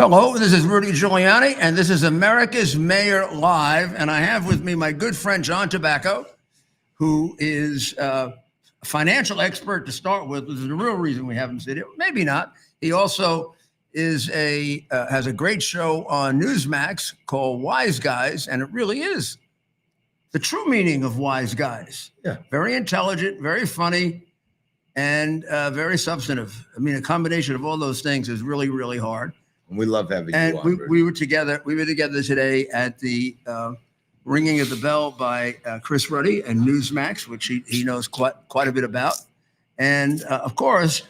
Hello, this is Rudy Giuliani, and this is America's Mayor Live. And I have with me my good friend John Tabacco, who is a financial expert to start with. This is the real reason we have him sit here. Maybe not. He also is has a great show on Newsmax called Wise Guys, and it really is the true meaning of wise guys. Yeah. Very intelligent, very funny, and very substantive. I mean, a combination of all those things is really, really hard. We love having and you on. We were together. We were together today at the ringing of the bell by Chris Ruddy and Newsmax, which he knows quite a bit about. And of course,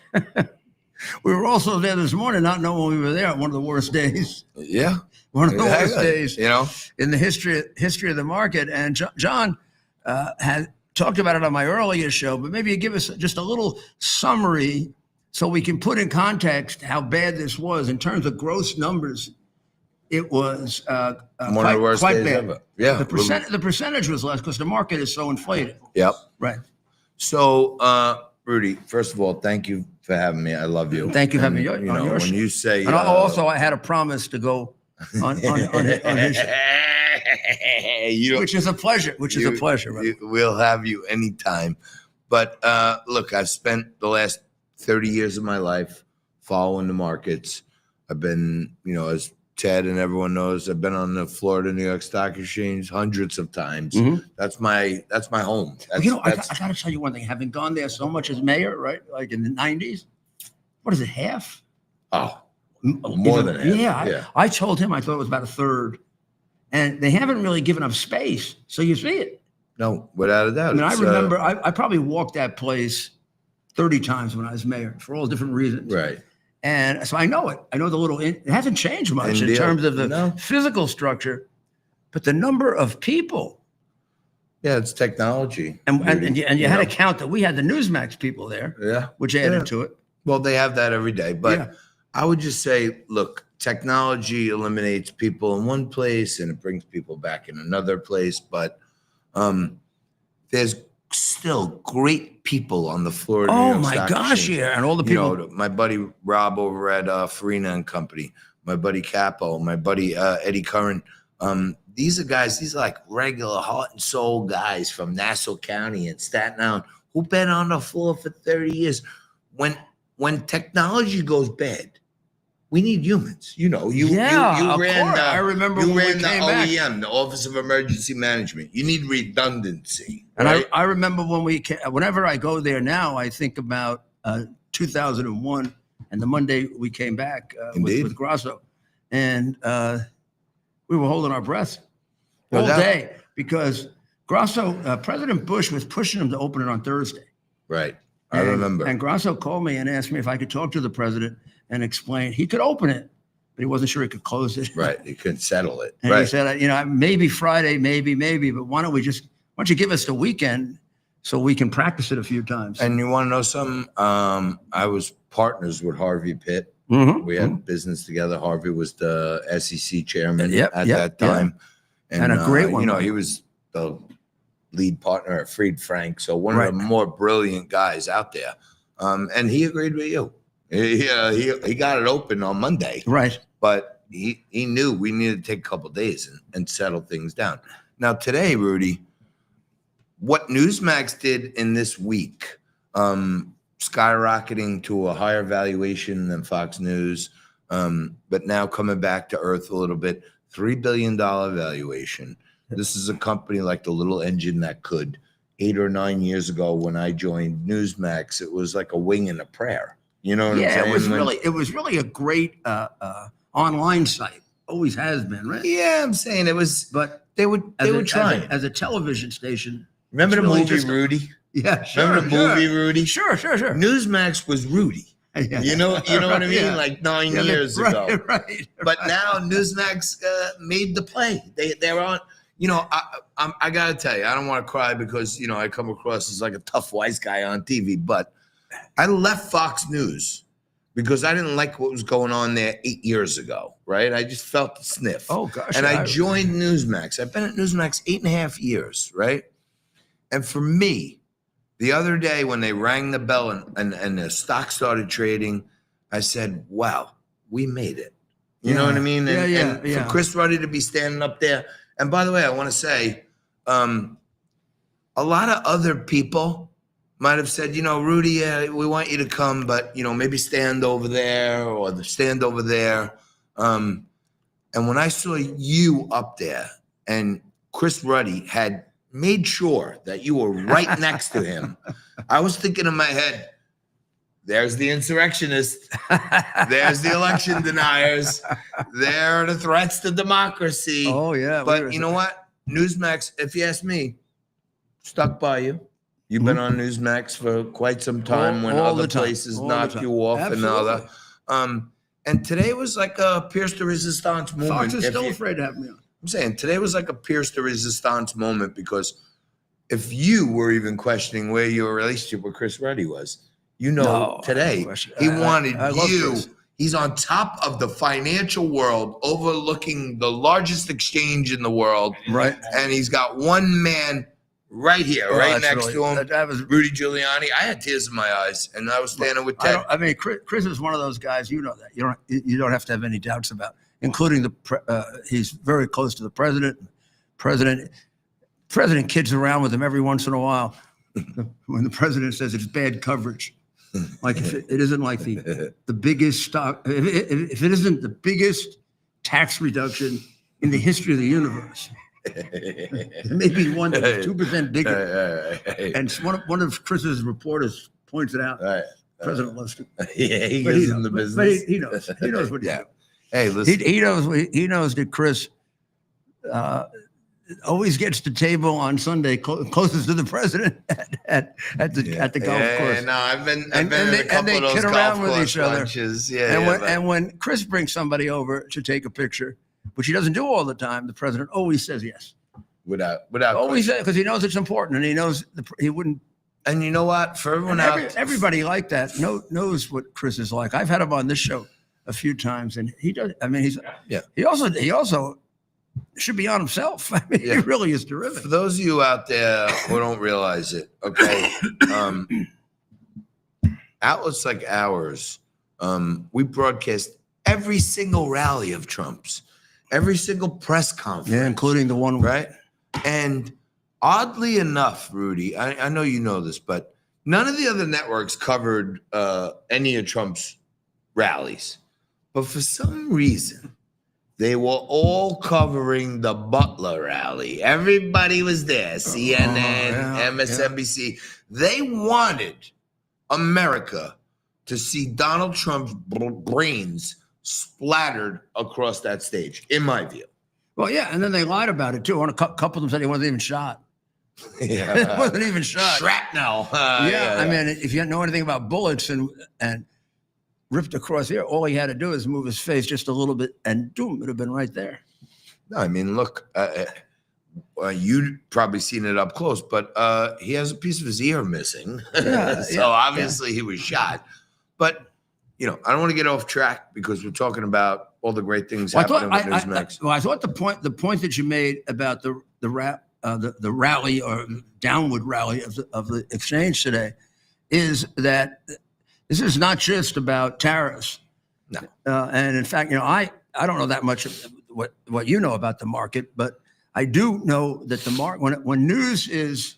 we were also there this morning, not knowing we were there. One of the worst days. Yeah, one of the worst days, you know, in the history of the market. And John had talked about it on my earlier show, but maybe you give us just a little summary so we can put in context how bad this was in terms of gross numbers. It was one of the worst days bad. ever. Yeah, the percentage was less because the market is so inflated. Yep. Right. So, Rudy, first of all, thank you for having me. I love you. Thank you for having me. You know, when you say, and also I had a promise to go on his show. Which is a pleasure. Right? We'll have you anytime. But look, I've spent the last 30 years of my life following the markets. I've been, you know, as Ted and everyone knows, I've been on the Florida, New York Stock Exchange hundreds of times. Mm-hmm. That's my home. I got to tell you one thing. Having gone there so much as mayor, right? Like in the 90s, what is it, half? Oh, more than half. Yeah. I told him I thought it was about a third. And they haven't really given up space. So you see it. No, without a doubt. I mean, I remember I probably walked that place 30 times when I was mayor for all different reasons. Right. And so I know it. I know it hasn't changed much in terms of the physical structure, but the number of people. Yeah, it's technology. And you had to count that we had the Newsmax people there. Yeah. Which added to it. Well, they have that every day. But I would just say, look, technology eliminates people in one place and it brings people back in another place. But there's still great people on the Florida. Oh my gosh, yeah. And all the people. You know, my buddy Rob over at Farina and Company, my buddy Capo, my buddy Eddie Curran. These are guys, these are like regular heart and soul guys from Nassau County and Staten Island who've been on the floor for 30 years. When technology goes bad, we need humans. You know, you ran. I remember you when ran we the came OEM, back. the Office of Emergency Management. You need redundancy. And right? I remember whenever I go there now, I think about 2001 and the Monday we came back with Grasso, and we were holding our breaths all day because Grasso, President Bush was pushing him to open it on Thursday. Right. I remember. And Grasso called me and asked me if I could talk to the president and explain. He could open it, but he wasn't sure he could close it. Right. He couldn't settle it. And he said, you know, maybe Friday, maybe, but why don't you give us the weekend so we can practice it a few times? And you want to know something? I was partners with Harvey Pitt. Mm-hmm. We had business together. Harvey was the SEC chairman at that time. And a great one. You know, he was the lead partner at Fried Frank. So one of the more brilliant guys out there. And he agreed with you. He got it open on Monday. Right. But he knew we needed to take a couple of days and settle things down. Now today, Rudy, what Newsmax did in this week, skyrocketing to a higher valuation than Fox News, but now coming back to earth a little bit, $3 billion valuation. This is a company like the little engine that could. 8 or 9 years ago when I joined Newsmax, it was like a wing and a prayer. You know what I'm saying? It was really a great online site. Always has been, right? Yeah, I'm saying it was, but they were trying. As a television station. Remember the movie Rudy? Yeah, sure. Remember the movie Rudy? Sure. Newsmax was Rudy. Yeah. You know what I mean? Yeah. Like 9 years ago. Right. But now Newsmax made the play. They're on. You know, I got to tell you, I don't want to cry because, you know, I come across as like a tough, wise guy on TV. But I left Fox News because I didn't like what was going on there 8 years ago, right? I just felt the sniff. Oh, gosh. And I joined Newsmax. I've been at Newsmax 8.5 years, right? And for me, the other day when they rang the bell and the stock started trading, I said, wow, we made it. You know what I mean? And, Yeah, and for Chris Ruddy to be standing up there. And by the way, I want to say, a lot of other people might have said, Rudy, we want you to come, but, maybe stand over there or stand over there. And when I saw you up there and Chris Ruddy had made sure that you were right next to him, I was thinking in my head, there's the insurrectionists. There's the election deniers. There are the threats to democracy. Oh, yeah. But you know what? Newsmax, if you ask me, stuck by you. You've been on Newsmax for quite some time when other places knocked you off. Absolutely. And today was like a pierce de resistance moment. Fox is still afraid to have me on. I'm saying today was like a pierce de resistance moment, because if you were even questioning where your relationship with Chris Ruddy was, today he wanted you. Chris. He's on top of the financial world, overlooking the largest exchange in the world. Right. And he's got one man right here, next to him. That was Rudy Giuliani. I had tears in my eyes, and I was standing with Ted. Chris is one of those guys. You know that you don't have to have any doubts about, including he's very close to the president. President kids around with him every once in a while. When the president says it's bad coverage, like if it isn't like the biggest stock, if it isn't the biggest tax reduction in the history of the universe. Maybe 2% bigger. And one of Chris's reporters points it out. Right. President loves to. Yeah, he goes in the business. But he knows. He knows what he's doing. Hey, listen. He knows that Chris always gets the table on Sunday closest to the president at the golf course. No, I've been in a couple of those kid around with each other. Lunches. And when Chris brings somebody over to take a picture, which he doesn't do all the time, the president always says yes. Without always, because he knows it's important, and he knows he wouldn't. And you know what? For everyone everybody like that knows what Chris is like. I've had him on this show a few times, and he does. I mean, he also should be on himself. I mean, he really is terrific. For those of you out there who don't realize it, okay, outlets like ours, we broadcast every single rally of Trump's, every single press conference, including the one right. And oddly enough, Rudy, I know you know this, but none of the other networks covered any of Trump's rallies, but for some reason, they were all covering the Butler rally. Everybody was there. CNN, MSNBC. Yeah. They wanted America to see Donald Trump's brains splattered across that stage, in my view. Well, yeah, and then they lied about it, too. A couple of them said he wasn't even shot. Yeah. It wasn't even shot. Shrapnel. I mean, if you don't know anything about bullets and ripped across here, all he had to do is move his face just a little bit, and boom, it would have been right there. No, I mean, look, you'd probably seen it up close, but he has a piece of his ear missing. So obviously he was shot. But, I don't want to get off track because we're talking about all the great things happening with Newsmax. I thought the point that you made about the rally or downward rally of the exchange today is that this is not just about tariffs. No. And in fact, I don't know that much of what you know about the market, but I do know that the market, when news is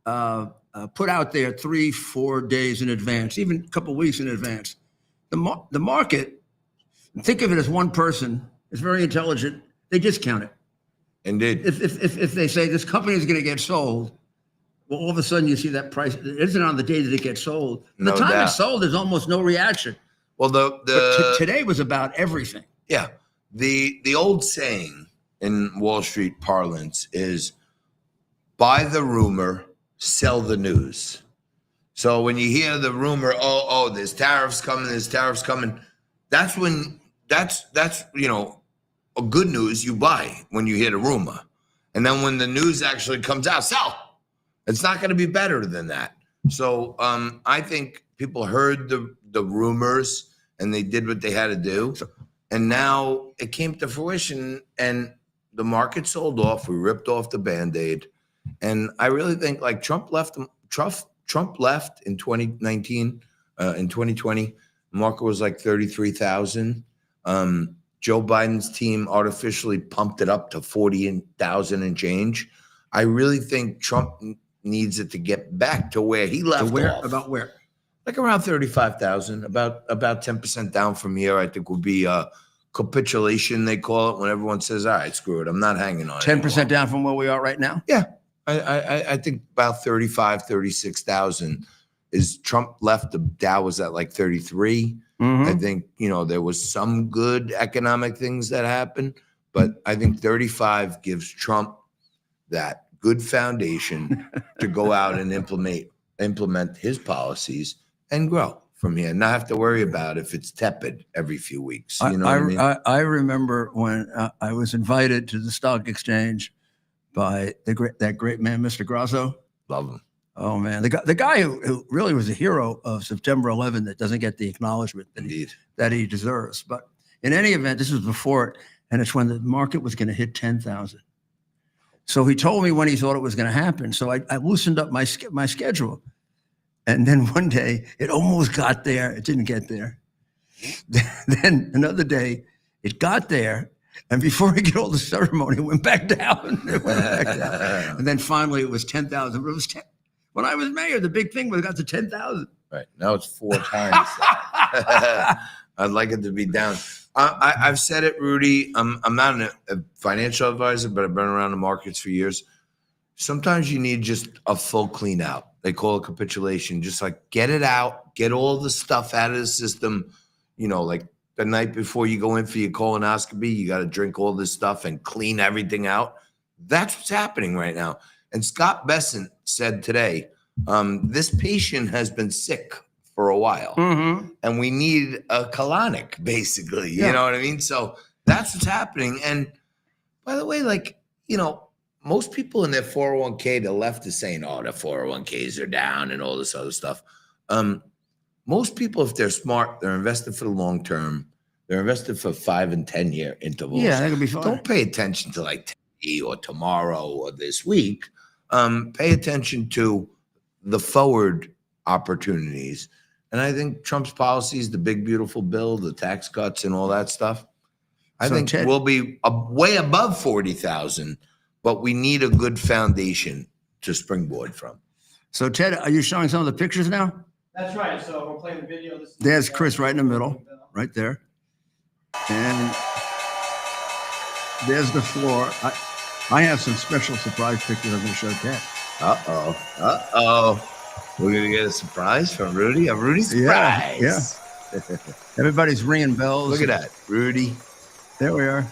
put out there 3-4 days in advance, even a couple of weeks in advance, the market, think of it as one person, is very intelligent. They discount it. Indeed. If they say this company is going to get sold, well, all of a sudden you see that price. It isn't on the day that it gets sold. The time it's sold, there's almost no reaction. Well, but today was about everything. Yeah. The old saying in Wall Street parlance is buy the rumor, sell the news. So when you hear the rumor, there's tariffs coming, that's when that's a good news you buy when you hear the rumor. And then when the news actually comes out, sell. It's not going to be better than that. So I think people heard the rumors and they did what they had to do. And now it came to fruition and the market sold off. We ripped off the Band-Aid. And I really think like Trump left in 2019, in 2020, the market was like 33,000. Joe Biden's team artificially pumped it up to 40,000 and change. I really think Trump needs it to get back to where he left off. About where? Like around 35,000, about 10% down from here. I think would be a capitulation, they call it, when everyone says, all right, screw it, I'm not hanging on 10% down from where we are right now? Yeah. I think about 36,000 is Trump left. The Dow was at like 33. I think, there was some good economic things that happened, but I think 35 gives Trump that good foundation to go out and implement his policies and grow from here, not have to worry about if it's tepid every few weeks. You know what I mean? I remember when I was invited to the stock exchange by that great man, Mr. Grasso. Love him. Oh man, the guy who really was a hero of September 11 that doesn't get the acknowledgement that he deserves. But in any event, this was before it, and it's when the market was going to hit 10,000. So he told me when he thought it was going to happen. So I loosened up my schedule, and then one day it almost got there. It didn't get there. Then another day it got there. And before I get all the ceremony, it went back down. And then finally it was 10,000. But it was 10. When I was mayor, the big thing was got to 10,000. Right. Now it's 4 times that. I'd like it to be down. I've said it, Rudy. I'm not a financial advisor, but I've been around the markets for years. Sometimes you need just a full clean out. They call it capitulation. Just like get it out, get all the stuff out of the system. Like the night before you go in for your colonoscopy, you got to drink all this stuff and clean everything out. That's what's happening right now. And Scott Bessent said today, this patient has been sick for a while, and we need a colonic, basically. You know what I mean? So that's what's happening. And by the way, most people in their 401k, the left is saying, oh, the 401ks are down and all this other stuff. Most people, if they're smart, they're invested for the long term. They're invested for 5 and 10 year intervals. Yeah, that could be fine. Don't pay attention to like today or tomorrow or this week. Pay attention to the forward opportunities. And I think Trump's policies, the big, beautiful bill, the tax cuts and all that stuff, I think we'll be way above 40,000, but we need a good foundation to springboard from. So Ted, are you showing some of the pictures now? That's right. So we're playing the video. There's Chris right in the middle, right there. And there's the floor. I have some special surprise pictures I'm going to show Ted. We're going to get a surprise from Rudy. A Rudy surprise. Yeah. Everybody's ringing bells. Look at that, Rudy. There we are.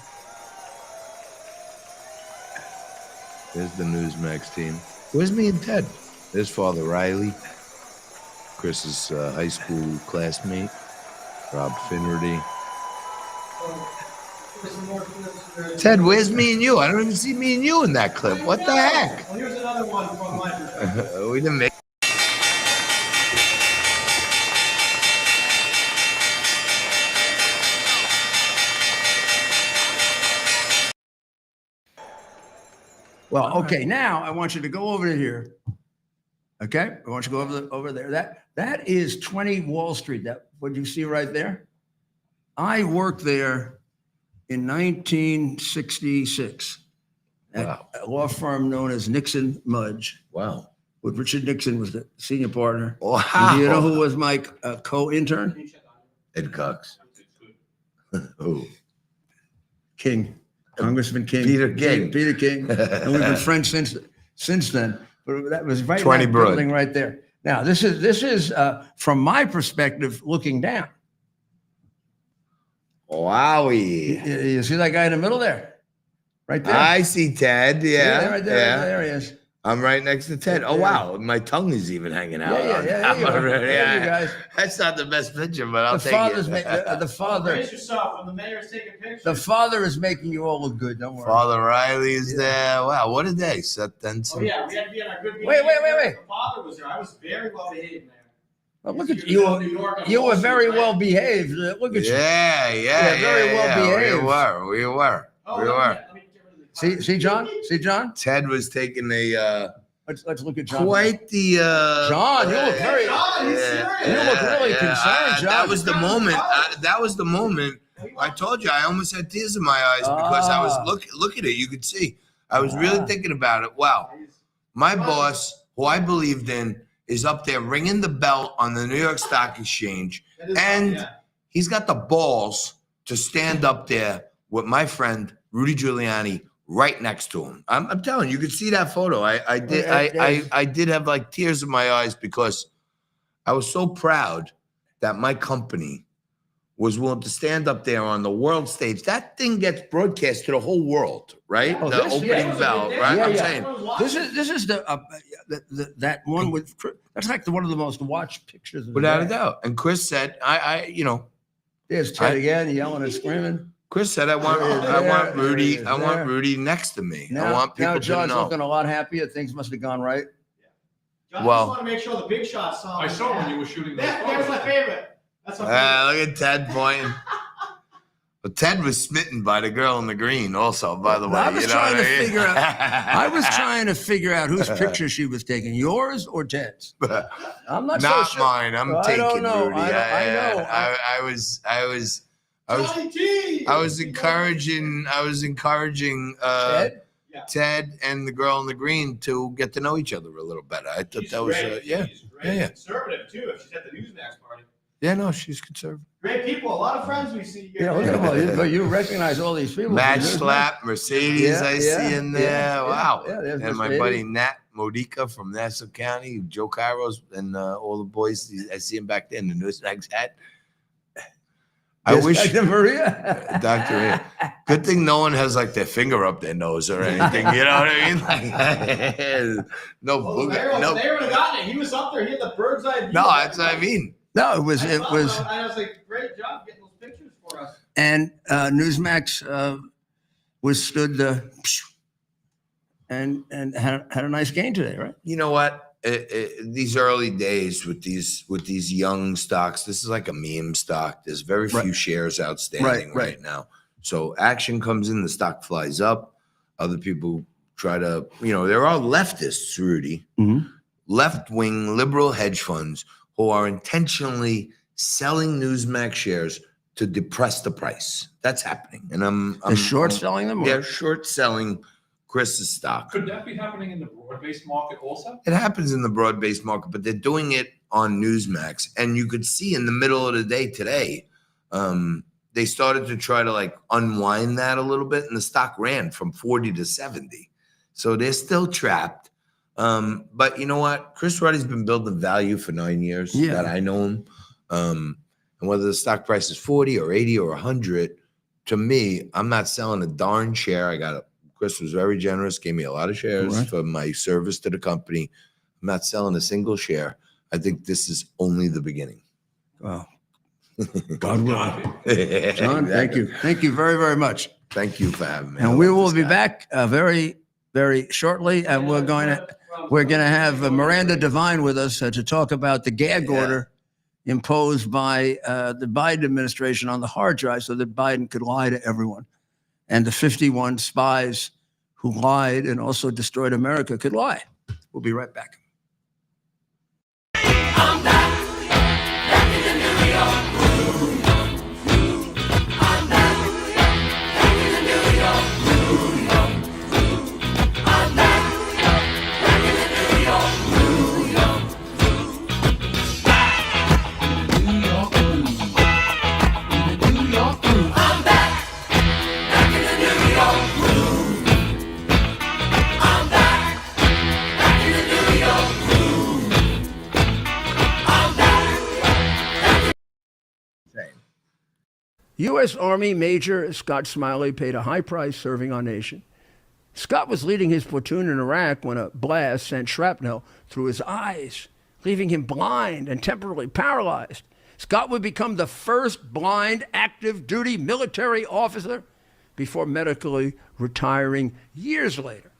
There's the Newsmax team. Where's me and Ted? There's Father Riley, Chris's high school classmate, Rob Finnerty. Ted, where's me and you? I don't even see me and you in that clip. What the heck? Well, here's another one from my perspective. We didn't make. Well, okay, now I want you to go over to here. Okay, I want you to go over there. That is 20 Wall Street. That what you see right there. I worked there in 1966 at a law firm known as Nixon Mudge. Wow. With Richard Nixon was the senior partner. Wow. And do you know who was my co-intern? Ed Cox. Who? King. Congressman King. Peter King. Peter King. And we've been friends since then. But that was right in 20 that building right there. Now, this is from my perspective, looking down. Wowie. You see that guy in the middle there? Right there. I see Ted. Yeah. Right there. Yeah. There he is. I'm right next to Ted. Oh, wow. My tongue is even hanging out. Yeah. There you guys. That's not the best picture, but I'll take it. The father. Brace yourself when the mayor's taking pictures. The father is making you all look good. Don't worry. Father Riley is there. Wow, what a day. Set then. Oh, yeah. We had to be on our good behavior. Wait. The father was there. I was very well behaved there. Well, look at you. You were very well behaved. Look at you. Yeah. Very well behaved. We were. See, John? Ted was taking a let's look at John. quite the John, you look very John, you serious? you look really concerned, John. That was the moment. I told you, I almost had tears in my eyes because I was look at it. You could see I was really thinking about it. Wow, my boss, who I believed in, is up there ringing the bell on the New York Stock Exchange, and he's got the balls to stand up there with my friend Rudy Giuliani right next to him. I'm telling you, you could see that photo. I did have like tears in my eyes because I was so proud that my company was willing to stand up there on the world stage. That thing gets broadcast to the whole world, right? Oh, the opening bell, right? I'm saying this is the that one with that's like one of the most watched pictures. Without a doubt. And Chris said, there's Ted again yelling and screaming. Chris said, I want Rudy next to me. I want people to know. Now John's looking a lot happier. Things must have gone right. John, just want to make sure the big shots saw. I saw when you were shooting. That's my favorite. That's my favorite. Look at Ted pointing. But Ted was smitten by the girl in the green also, by the way. I was trying to figure out whose picture she was taking, yours or Ted's. I'm not so sure. Mine. I'm taking Rudy. I was encouraging Ted and the girl in the green to get to know each other a little better. I thought that was She's conservative too. If she's at the Newsmax party. Yeah, no, she's conservative. Great people, a lot of friends we see. But you recognize all these people. Match Slap, Mercedes, I see in there. Wow. And my buddy Nat Modica from Nassau County, Joe Kairos, and all the boys. I see him back there in the Newsmax hat. I wish Dr. Maria. Dr. Maria. Good thing no one has like their finger up their nose or anything. You know what I mean? Like, no booger. No. They would have gotten it. He was up there. He had the bird's eye view. No, that's what I mean. No, it was. I was like, great job getting those pictures for us. And Newsmax withstood the and had a nice gain today, right? You know what? These early days with these young stocks, this is like a meme stock. There's very few shares outstanding right now. So action comes in, the stock flies up. Other people try to, there are leftists, Rudy, left-wing liberal hedge funds who are intentionally selling Newsmax shares to depress the price. That's happening. And I'm short selling them? They're short selling Chris's stock. Could that be happening in the broad-based market also? It happens in the broad-based market, but they're doing it on Newsmax. And you could see in the middle of the day today, they started to try to like unwind that a little bit, and the stock ran from 40 to 70. So they're still trapped. But you know what? Chris Ruddy's been building value for 9 years that I know him. And whether the stock price is 40 or 80 or 100, to me, I'm not selling a darn share. Chris was very generous, gave me a lot of shares for my service to the company. I'm not selling a single share. I think this is only the beginning. Wow. God willing. John, thank you. Thank you very, very much. Thank you for having me. And we will be back very, very shortly. And we're going to have Miranda Devine with us to talk about the gag order imposed by the Biden administration on the hard drive so that Biden could lie to everyone. And the 51 spies who lied and also destroyed America could lie. We'll be right back. I'm back in the New York groove. I'm back in the New York groove. I'm back in the New York groove. Back in the New York groove. In the New York groove. I'm back in the New York groove. I'm back in the New York groove. I'm back. U.S. Army Major Scott Smiley paid a high price serving our nation. Scott was leading his platoon in Iraq when a blast sent shrapnel through his eyes, leaving him blind and temporarily paralyzed. Scott would become the first blind active duty military officer before medically retiring years later.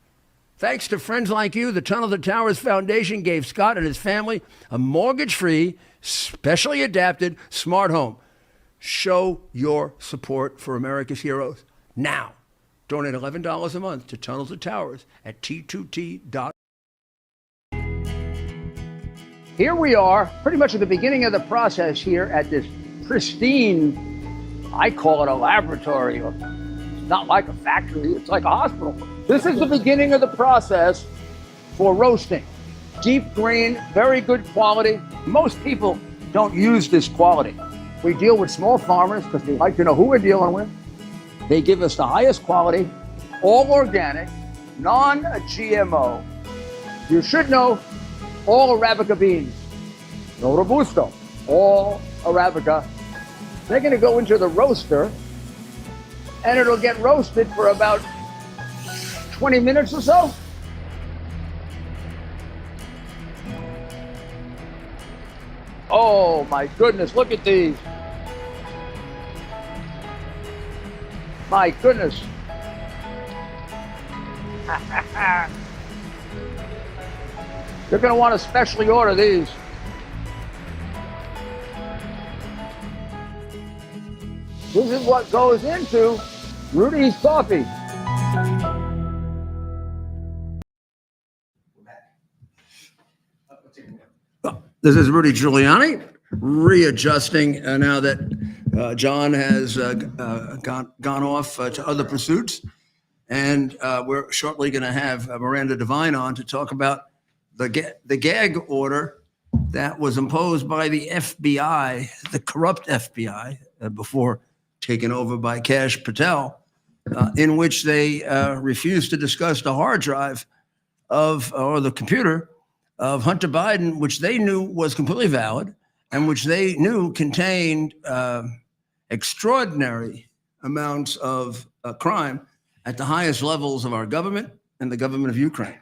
Thanks to friends like you, the Tunnel to Towers Foundation gave Scott and his family a mortgage-free, specially adapted smart home. Show your support for America's heroes now. Donate $11 a month to Tunnel to Towers at T2T.org. Here we are, pretty much at the beginning of the process here at this pristine I call it a laboratory. It's not like a factory, it's like a hospital. This is the beginning of the process for roasting. Deep grain, very good quality. Most people don't use this quality. We deal with small farmers because we like to know who we're dealing with. They give us the highest quality, all organic, non-GMO. You should know all Arabica beans. No Robusto, all Arabica. They're going to go into the roaster and it'll get roasted for about 20 minutes or so. Oh my goodness, look at these. My goodness. You're going to want to specially order these. This is what goes into Rudy's coffee. This is Rudy Giuliani, readjusting now that John has gone off to other pursuits. And we're shortly going to have Miranda Devine on to talk about the gag order that was imposed by the FBI, the corrupt FBI, before taken over by Kash Patel, in which they refused to discuss the hard drive or the computer of Hunter Biden, which they knew was completely valid and which they knew contained extraordinary amounts of crime at the highest levels of our government and the government of Ukraine.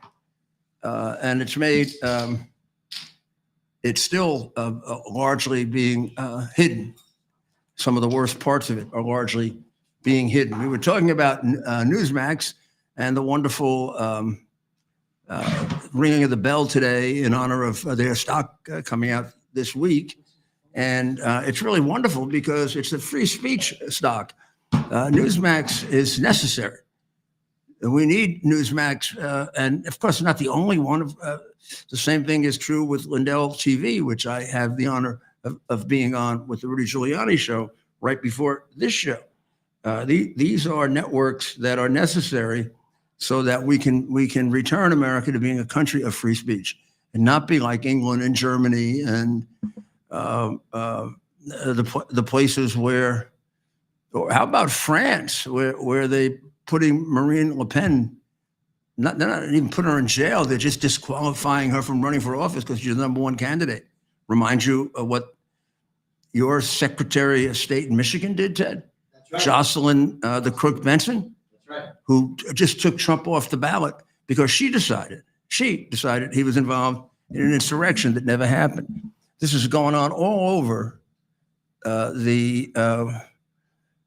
And it's made, it's still largely being hidden. Some of the worst parts of it are largely being hidden. We were talking about Newsmax and the wonderful ringing of the bell today in honor of their stock coming out this week. And it's really wonderful because it's a free speech stock. Newsmax is necessary. We need Newsmax, and of course, not the only one. The same thing is true with Lindell TV, which I have the honor of being on with the Rudy Giuliani show right before this show. These are networks that are necessary so that we can return America to being a country of free speech and not be like England and Germany and the places where, or how about France, where they putting Marine Le Pen, they're not even putting her in jail. They're just disqualifying her from running for office because she's the #1 candidate. Remind you of what your Secretary of State in Michigan did, Ted? That's right. Jocelyn, the crook Benson, That's right. who just took Trump off the ballot because she decided he was involved in an insurrection that never happened. This is going on all over the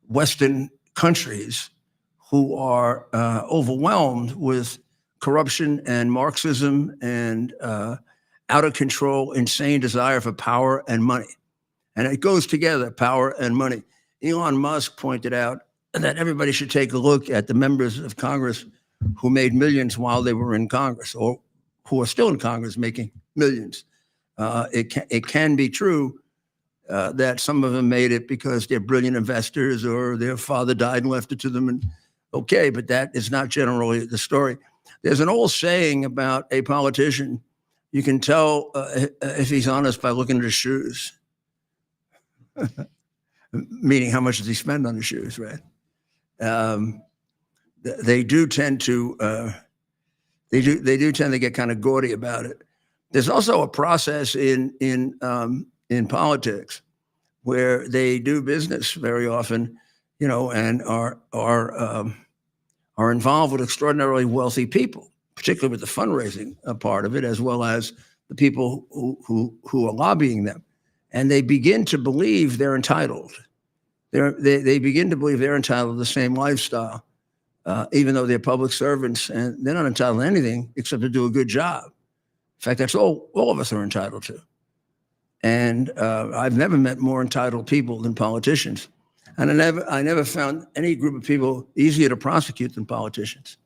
Western countries who are overwhelmed with corruption and Marxism and out of control, insane desire for power and money. And it goes together, power and money. Elon Musk pointed out that everybody should take a look at the members of Congress who made millions while they were in Congress, or who are still in Congress making millions. It can be true that some of them made it because they're brilliant investors or their father died and left it to them. And okay, but that is not generally the story. There's an old saying about a politician. You can tell if he's honest by looking at his shoes. Meaning how much does he spend on his shoes, right? They do tend to get kind of gaudy about it. There's also a process in politics where they do business very often, you know, and are involved with extraordinarily wealthy people, particularly with the fundraising part of it, as well as the people who are lobbying them. And they begin to believe they're entitled. They begin to believe they're entitled to the same lifestyle, even though they're public servants and they're not entitled to anything except to do a good job. In fact, that's all of us are entitled to. And I've never met more entitled people than politicians. And I never found any group of people easier to prosecute than politicians.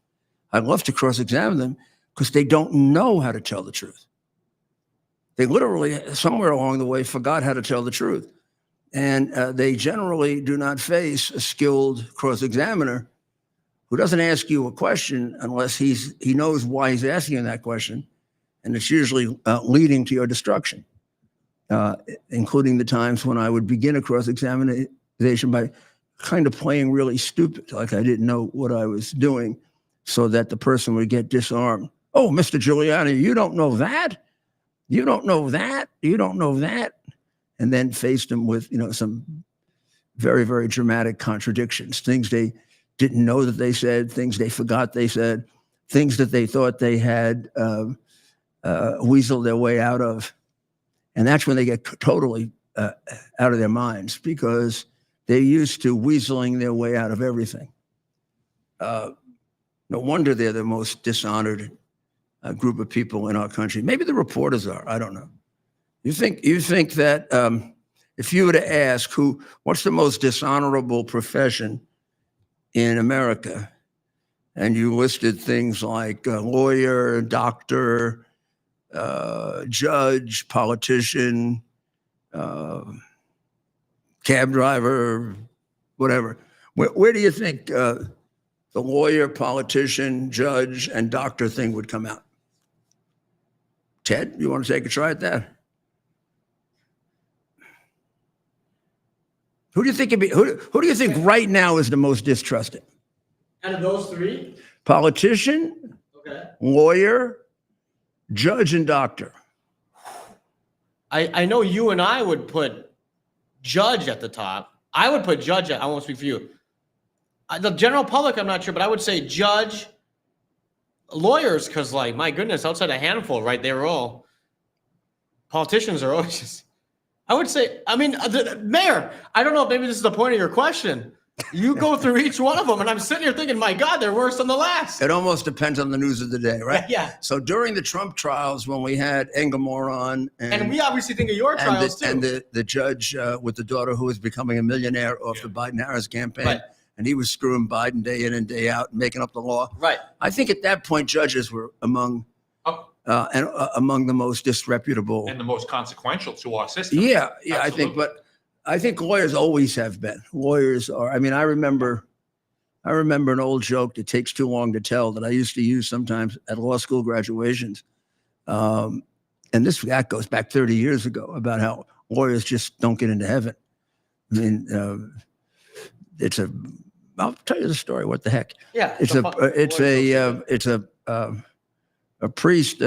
I'd love to cross-examine them because they don't know how to tell the truth. They literally, somewhere along the way, forgot how to tell the truth. And they generally do not face a skilled cross-examiner who doesn't ask you a question unless he knows why he's asking you that question. And it's usually leading to your destruction, including the times when I would begin a cross-examination by kind of playing really stupid, like I didn't know what I was doing, so that the person would get disarmed. Oh, Mr. Giuliani, you don't know that? You don't know that? You don't know that? And then faced them with, some very, very dramatic contradictions, things they didn't know that they said, things they forgot they said, things that they thought they had weaseled their way out of. And that's when they get totally out of their minds, because they're used to weaseling their way out of everything. No wonder they're the most dishonored group of people in our country. Maybe the reporters are, I don't know. You think that if you were to ask what's the most dishonorable profession in America, and you listed things like lawyer, doctor, judge, politician, cab driver, whatever, where do you think the lawyer, politician, judge, and doctor thing would come out? Ted, you want to take a try at that? Who do you think who do you think right now is the most distrusted? Out of those three? Politician, Okay. lawyer, judge, and doctor. I know you and I would put judge at the top. I would put judge I won't speak for you. The general public, I'm not sure, but I would say judge, lawyers, because, like, my goodness, outside a handful, right? They're all, politicians are always just, I would say, Mayor, I don't know if maybe this is the point of your question. You go through each one of them, and I'm sitting here thinking, my God, they're worse than the last. It almost depends on the news of the day, right? Yeah. So during the Trump trials, when we had Engelmore on, And we obviously think of your trials, too. And the judge with the daughter who was becoming a millionaire off the Biden-Harris campaign, Right. and he was screwing Biden day in and day out, making up the law. Right. I think at that point, judges were among the most disreputable. And the most consequential to our system. Yeah, Absolutely. I think lawyers always have been. Lawyers are. I mean, I remember an old joke that takes too long to tell that I used to use sometimes at law school graduations, and that goes back 30 years ago, about how lawyers just don't get into heaven. I mean, I'll tell you the story. What the heck? Yeah. It's a priest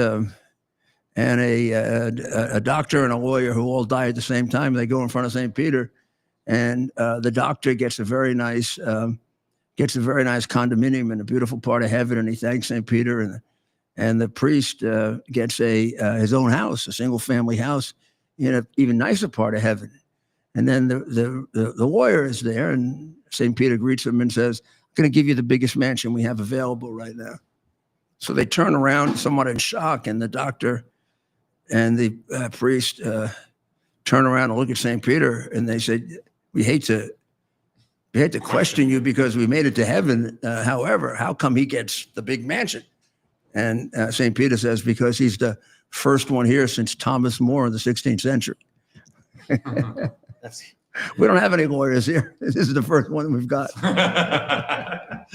and a doctor and a lawyer who all die at the same time. They go in front of St. Peter, and the doctor gets a very nice condominium in a beautiful part of heaven, and he thanks St. Peter, and the priest gets his own house, a single family house in an even nicer part of heaven. And then the lawyer is there, and St. Peter greets him and says, "I'm going to give you the biggest mansion we have available right now." So they turn around somewhat in shock, and the doctor and the priest turn around and look at St. Peter, and they say, we hate to question you because we made it to heaven. However, how come he gets the big mansion? And St. Peter says, because he's the first one here since Thomas More in the 16th century. We don't have any lawyers here. This is the first one we've got. That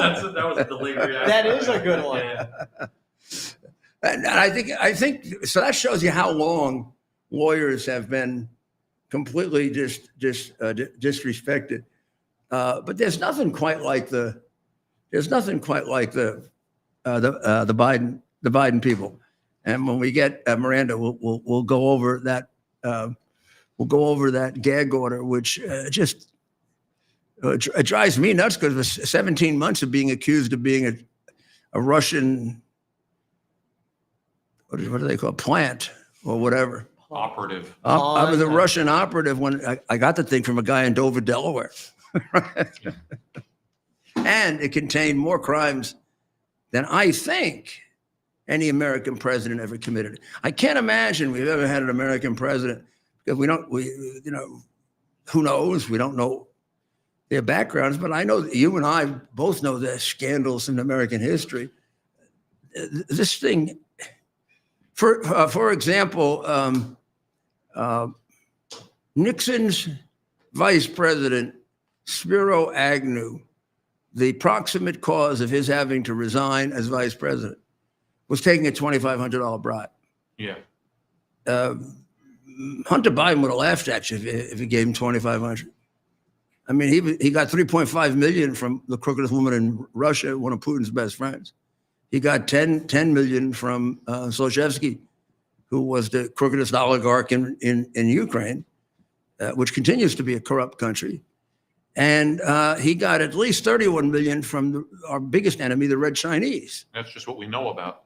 was a delayed reaction. That is a good one. Yeah. And I think so. That shows you how long lawyers have been completely disrespected. But there's nothing quite like the Biden people. And when we get Miranda, we'll go over that. We'll go over that gag order, which it drives me nuts, because it was 17 months of being accused of being a Russian, what do they call it, plant or whatever. Operative. I was a Russian operative when I got the thing from a guy in Dover, Delaware. And it contained more crimes than I think any American president ever committed. I can't imagine we've ever had an American president, because who knows? We don't know their backgrounds, but I know that you and I both know the scandals in American history. This thing, for example, Nixon's vice president, Spiro Agnew, the proximate cause of his having to resign as vice president, was taking a $2,500 bribe. Yeah. Hunter Biden would have laughed at you if he gave him $2,500. I mean, he got $3.5 million from the crookedest woman in Russia, one of Putin's best friends. He got $10 million from Zlochevsky, who was the crookedest oligarch in Ukraine, which continues to be a corrupt country. And he got at least $31 million from our biggest enemy, the Red Chinese. That's just what we know about.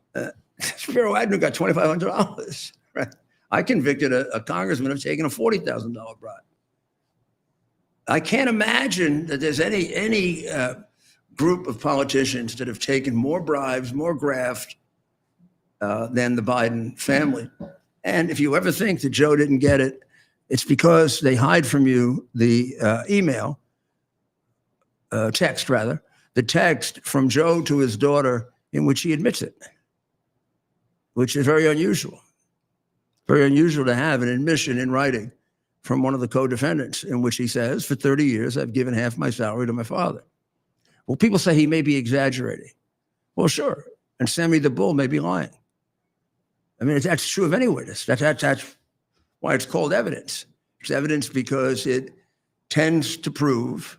Spiro Agnew got $2,500. Right? I convicted a congressman of taking a $40,000 bribe. I can't imagine that there's any group of politicians that have taken more bribes, more graft than the Biden family. And if you ever think that Joe didn't get it, it's because they hide from you the the text from Joe to his daughter in which he admits it, which is very unusual. Very unusual to have an admission in writing from one of the co-defendants in which he says, for 30 years, I've given half my salary to my father. Well, people say he may be exaggerating. Well, sure. And Sammy the Bull may be lying. I mean, that's true of any witness. That's why it's called evidence. It's evidence because it tends to prove,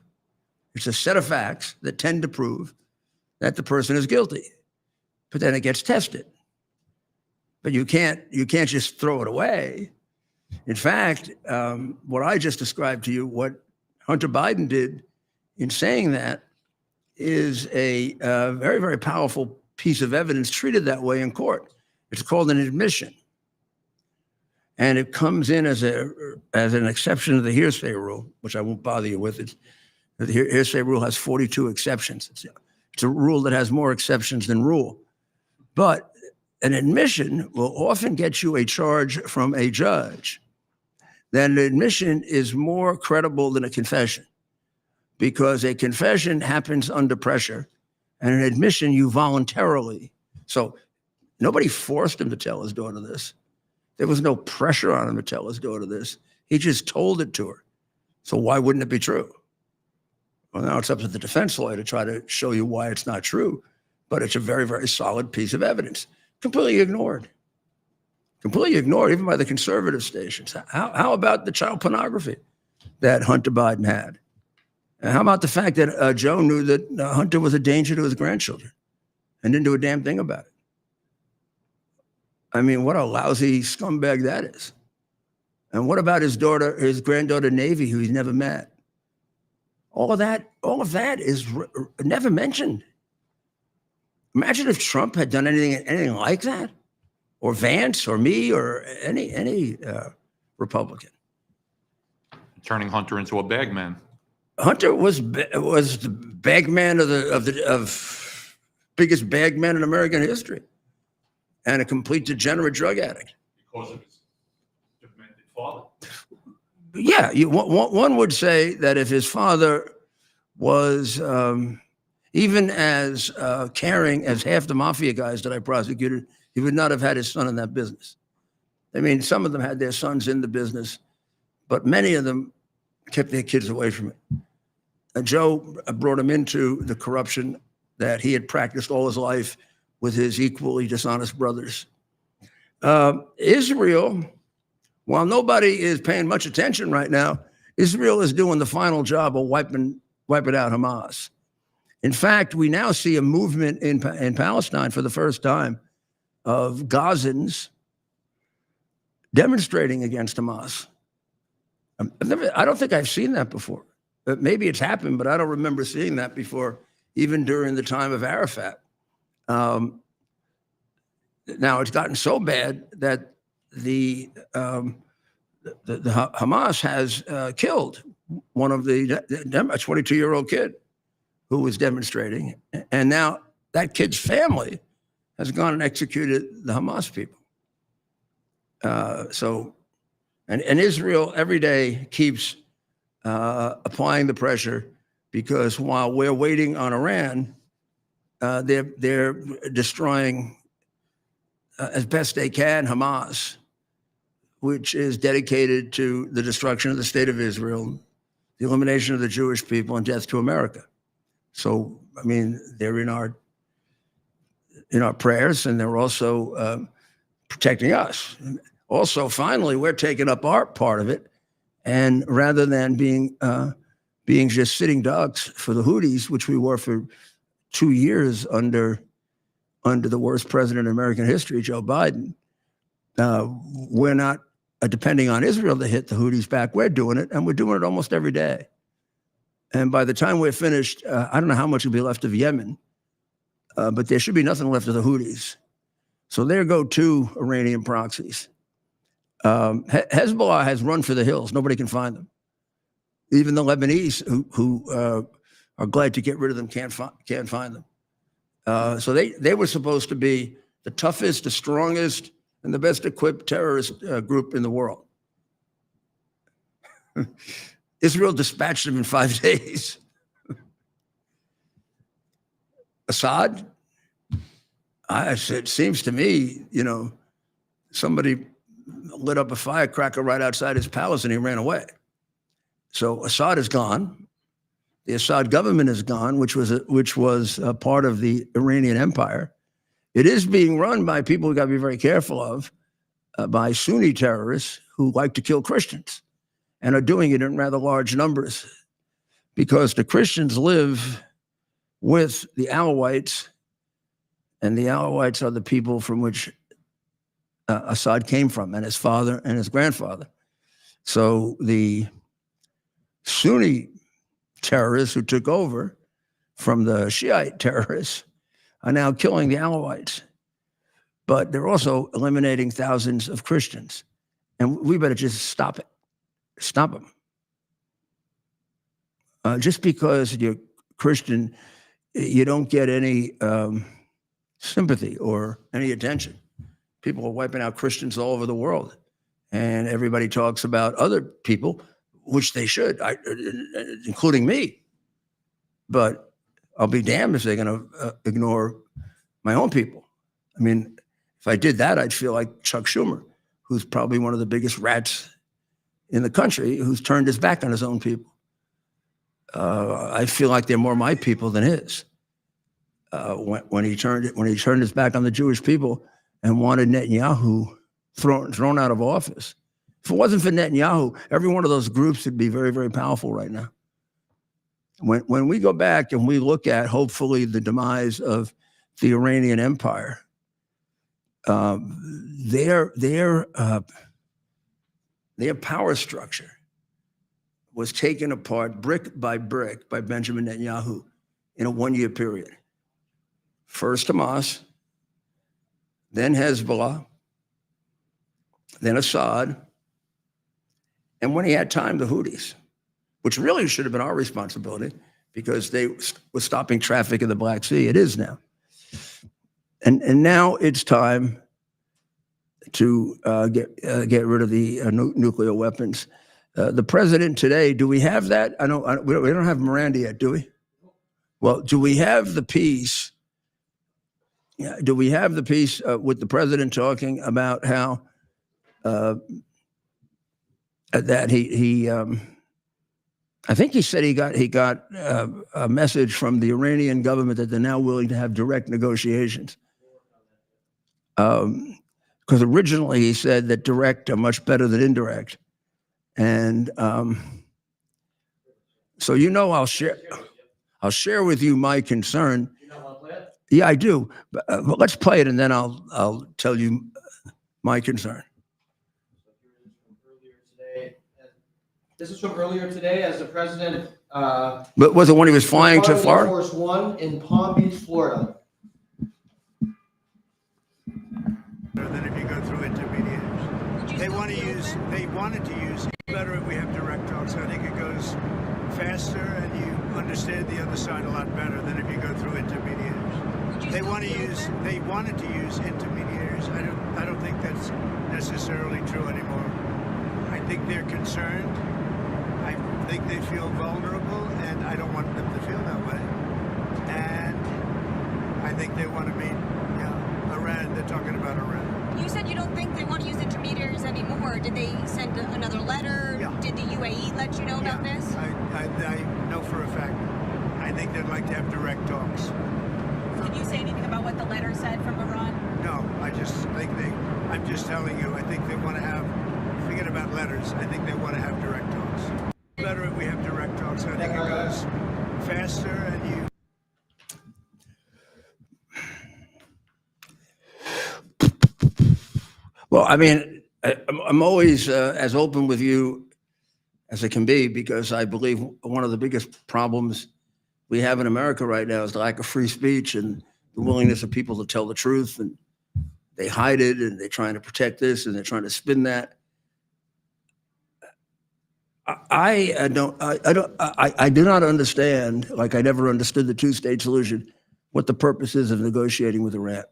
it's a set of facts that tend to prove that the person is guilty. But then it gets tested. But you can't just throw it away. In fact, what I just described to you, what Hunter Biden did in saying that is a very, very powerful piece of evidence treated that way in court. It's called an admission. And it comes in as an exception to the hearsay rule, which I won't bother you with. The hearsay rule has 42 exceptions. It's a rule that has more exceptions than rule. But an admission will often get you a charge from a judge. Then an admission is more credible than a confession because a confession happens under pressure and an admission you voluntarily. So nobody forced him to tell his daughter this. There was no pressure on him to tell his daughter this. He just told it to her. So why wouldn't it be true? Well, now it's up to the defense lawyer to try to show you why it's not true, but it's a very, very solid piece of evidence. Completely ignored even by the conservative stations. How about the child pornography that Hunter Biden had? And how about the fact that Joe knew that Hunter was a danger to his grandchildren and didn't do a damn thing about it? I mean, what a lousy scumbag that is. And what about his granddaughter, Navy, who he's never met? All of that is never mentioned. Imagine if Trump had done anything like that, or Vance, or me, or any Republican. Turning Hunter into a bagman. Hunter was the bagman of biggest bagman in American history, and a complete degenerate drug addict. Because of his demented father. Yeah, one would say that if his father was even as caring as half the mafia guys that I prosecuted, he would not have had his son in that business. I mean, some of them had their sons in the business, but many of them kept their kids away from it. Joe brought him into the corruption that he had practiced all his life with his equally dishonest brothers. Israel, while nobody is paying much attention right now, Israel is doing the final job of wiping out Hamas. In fact, we now see a movement in Palestine for the first time of Gazans demonstrating against Hamas. I don't think I've seen that before. Maybe it's happened, but I don't remember seeing that before, even during the time of Arafat. Now it's gotten so bad that the Hamas has killed one of a 22-year-old kid who was demonstrating, and now that kid's family has gone and executed the Hamas people. And Israel every day keeps applying the pressure because while we're waiting on Iran, they're destroying as best they can Hamas, which is dedicated to the destruction of the state of Israel, the elimination of the Jewish people, and death to America. So, I mean, they're in our prayers, and they're also protecting us. Also, finally, we're taking up our part of it, and rather than being just sitting ducks for the Houthis, which we were for 2 years under the worst president in American history, Joe Biden, we're not depending on Israel to hit the Houthis back. We're doing it, and we're doing it almost every day. And by the time we're finished, I don't know how much will be left of Yemen, but there should be nothing left of the Houthis. So there go 2 Iranian proxies. Hezbollah has run for the hills. Nobody can find them. Even the Lebanese who are glad to get rid of them can't find them. So they were supposed to be the toughest, the strongest, and the best equipped terrorist group in the world. Israel dispatched them in 5 days. Assad, it seems to me, somebody lit up a firecracker right outside his palace and he ran away. So Assad is gone. The Assad government is gone, which was a part of the Iranian Empire. It is being run by people we got to be very careful of, by Sunni terrorists who like to kill Christians and are doing it in rather large numbers, because the Christians live with the Alawites, and the Alawites are the people from which Assad came from, and his father and his grandfather. So the Sunni terrorists who took over from the Shiite terrorists are now killing the Alawites, but they're also eliminating thousands of Christians. And we better just stop it. Stop them. Just because you're Christian, you don't get any sympathy or any attention. People are wiping out Christians all over the world, and everybody talks about other people, which they should, including me. But I'll be damned if they're going to ignore my own people. I mean, if I did that, I'd feel like Chuck Schumer, who's probably one of the biggest rats in the country, who's turned his back on his own people. I feel like they're more my people than his. When he turned his back on the Jewish people and wanted Netanyahu thrown out of office. If it wasn't for Netanyahu, every one of those groups would be very, very powerful right now. When we go back and we look at, hopefully, the demise of the Iranian Empire, their power structure was taken apart brick by brick by Benjamin Netanyahu in a 1-year period. First Hamas, then Hezbollah, then Assad, and when he had time, the Houthis, which really should have been our responsibility because they were stopping traffic in the Black Sea. It is now. And now it's time to get rid of the nuclear weapons. The president today, do we have that? We don't have Miranda yet, do we? Well, do we have the piece? Yeah, do we have the piece with the president talking about how that he I think he said he got a message from the Iranian government that they're now willing to have direct negotiations. Because originally he said that direct are much better than indirect. And so I'll share with you my concern. You not want to play it? Yeah, I do. But let's play it, and then I'll tell you my concern. This is from earlier today as the president. But was it when he was flying to Florida? Air Force One in Palm Beach, Florida. Than if you go through intermediaries. They wanted to use better if we have direct talks. I think it goes faster and you understand the other side a lot better than if you go through intermediaries. They wanted to use intermediaries. I don't think that's necessarily true anymore. I think they're concerned. I think they feel vulnerable, and I don't want them to feel that way. And I think they want to meet Iran. They're talking about Iran. You said you don't think they want to use intermediaries anymore. Did they send another letter? Yeah. Did the UAE let you know about this? I know for a fact. I think they'd like to have direct talks. Did you say anything about what the letter said from Iran? No, I just think I'm just telling you, I think they want to have, forget about letters, I think they want to have direct talks. Better if we have direct talks. I think it goes faster and you. Well, I mean, I'm always as open with you as it can be, because I believe one of the biggest problems we have in America right now is the lack of free speech and the willingness of people to tell the truth, and they hide it, and they're trying to protect this, and they're trying to spin that. I do not understand, like I never understood the two-state solution, what the purpose is of negotiating with Iran.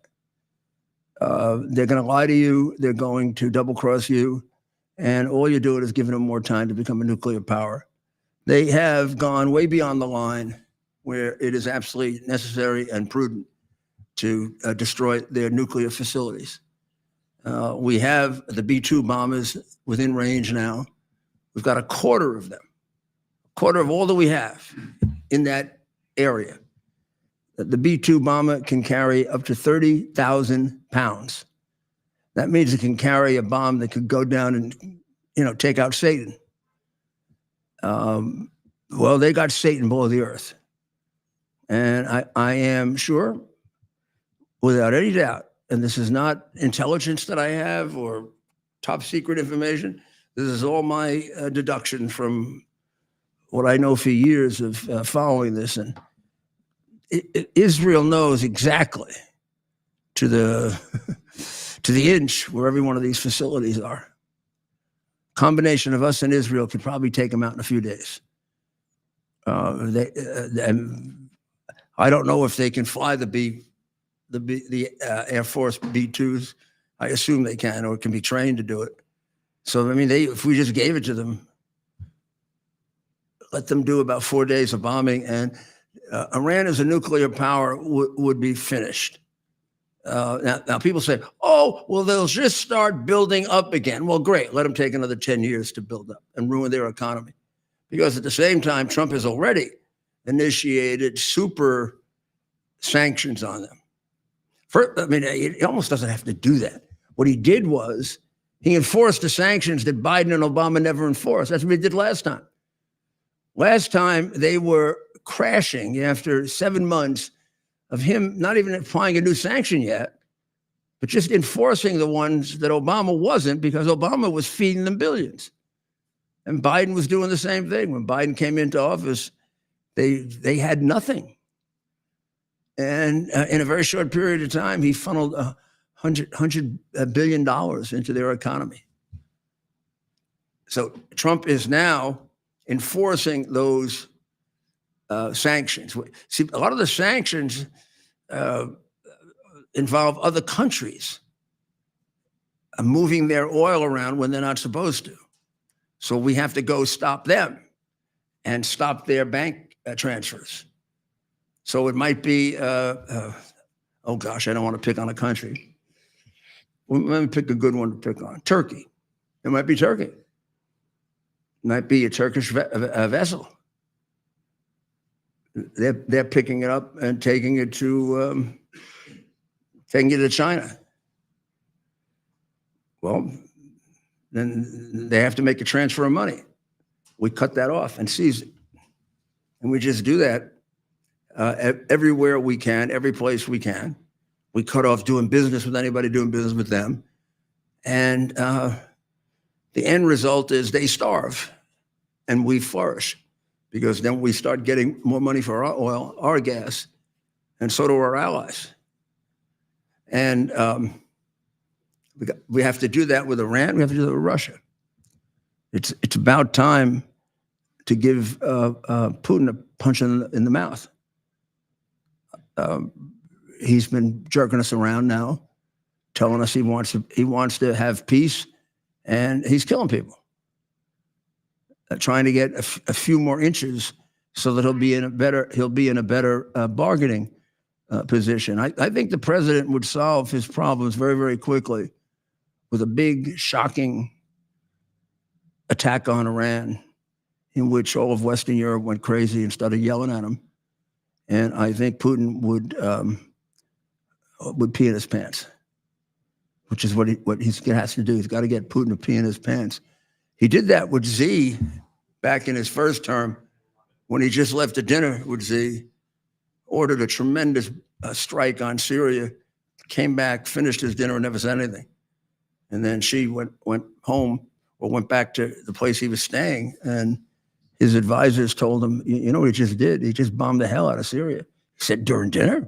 They're going to lie to you. They're going to double-cross you. And all you're doing is giving them more time to become a nuclear power. They have gone way beyond the line where it is absolutely necessary and prudent to destroy their nuclear facilities. We have the B-2 bombers within range now. We've got a quarter of them, a quarter of all that we have in that area. The B-2 bomber can carry up to 30,000 pounds. That means it can carry a bomb that could go down and, take out Satan. Well, they got Satan below the earth. And I am sure, without any doubt, and this is not intelligence that I have or top secret information, this is all my deduction from what I know for years of following this. And Israel knows exactly to the inch where every one of these facilities are. Combination of us and Israel could probably take them out in a few days. I don't know if they can fly the Air Force B-2s. I assume they can, or can be trained to do it. So, I mean, if we just gave it to them, let them do about 4 days of bombing, and Iran as a nuclear power would be finished. Now people say, oh, well, they'll just start building up again. Well, great. Let them take another 10 years to build up and ruin their economy. Because at the same time, Trump has already initiated super sanctions on them. He almost doesn't have to do that. What he did was he enforced the sanctions that Biden and Obama never enforced. That's what he did last time. Last time they were crashing after 7 months of him not even applying a new sanction yet, but just enforcing the ones that Obama wasn't, because Obama was feeding them billions. And Biden was doing the same thing. When Biden came into office, they had nothing. And in a very short period of time, he funneled $100 billion into their economy. So Trump is now enforcing those sanctions. See, a lot of the sanctions involve other countries moving their oil around when they're not supposed to. So we have to go stop them and stop their bank transfers. So it might be, oh gosh, I don't want to pick on a country. Well, let me pick a good one to pick on. Turkey. It might be Turkey. It might be a Turkish vessel. They're picking it up and taking it to China. Well, then they have to make a transfer of money. We cut that off and seize it. And we just do that everywhere we can, every place we can. We cut off doing business with anybody doing business with them. And the end result is they starve and we flourish, because then we start getting more money for our oil, our gas, and so do our allies. And we have to do that with Iran. We have to do that with Russia. It's about time to give Putin a punch in the mouth. He's been jerking us around now, telling us he wants to have peace, and he's killing people. Trying to get a few more inches so that he'll be in a better bargaining position. I think the president would solve his problems very, very quickly with a big, shocking attack on Iran, in which all of Western Europe went crazy and started yelling at him. And I think Putin would pee in his pants, which is what he has to do. He's got to get Putin to pee in his pants. He did that with Xi back in his first term, when he just left a dinner with Xi, ordered a tremendous strike on Syria, came back, finished his dinner, and never said anything. And then Xi went home, or went back to the place he was staying, and his advisors told him, you know what he just did? He just bombed the hell out of Syria. He said, during dinner?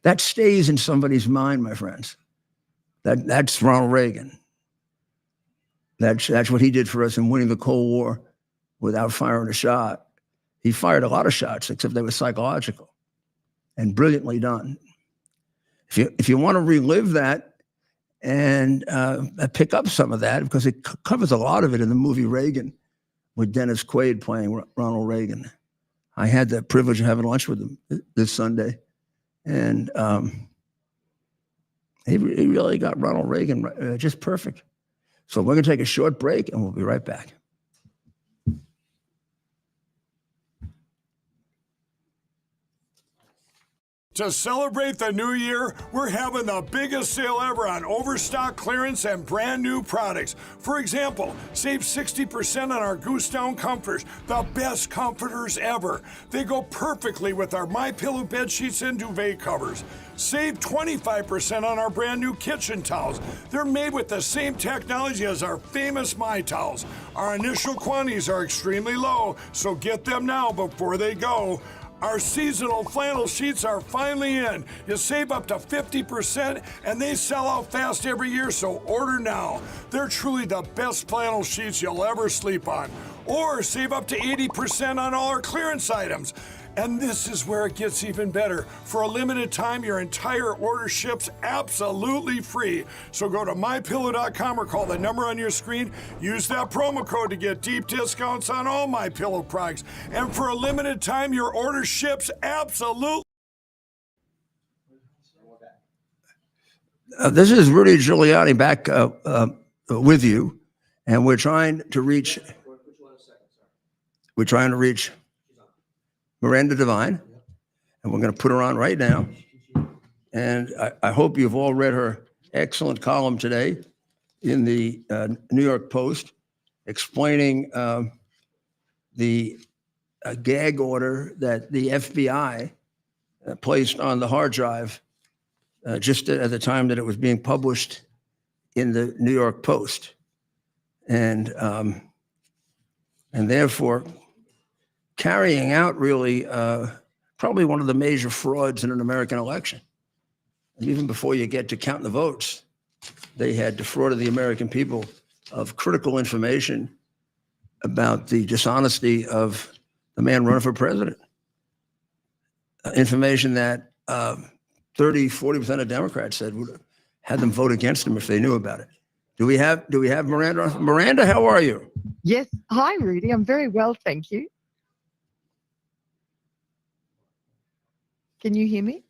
That stays in somebody's mind, my friends. That's Ronald Reagan. That's what he did for us in winning the Cold War without firing a shot. He fired a lot of shots, except they were psychological and brilliantly done. If you want to relive that and pick up some of that, because it covers a lot of it in the movie Reagan, with Dennis Quaid playing Ronald Reagan. I had the privilege of having lunch with him this Sunday, and he really got Ronald Reagan just perfect. So we're going to take a short break, and we'll be right back. To celebrate the new year, we're having the biggest sale ever on overstock clearance and brand new products. For example, save 60% on our Goose Down comforters, the best comforters ever. They go perfectly with our MyPillow bed sheets and duvet covers. Save 25% on our brand new kitchen towels. They're made with the same technology as our famous My Towels. Our initial quantities are extremely low, so get them now before they go. Our seasonal flannel sheets are finally in. You save up to 50%, and they sell out fast every year, so order now. They're truly the best flannel sheets you'll ever sleep on. Or save up to 80% on all our clearance items. And this is where it gets even better. For a limited time, your entire order ships absolutely free. So go to MyPillow.com or call the number on your screen. Use that promo code to get deep discounts on all MyPillow products. And for a limited time, your order ships absolutely. This is Rudy Giuliani back with you, and we're trying to reach Miranda Devine, and we're going to put her on right now. And I hope you've all read her excellent column today in the New York Post, explaining the gag order that the FBI placed on the hard drive just at the time that it was being published in the New York Post. And therefore, carrying out really probably one of the major frauds in an American election. Even before you get to counting the votes, they had defrauded the American people of critical information about the dishonesty of the man running for president. Information that 30-40% of Democrats said would have had them vote against him if they knew about it. Do we have Miranda? Miranda, how are you? Yes. Hi, Rudy. I'm very well, thank you. Can you hear me?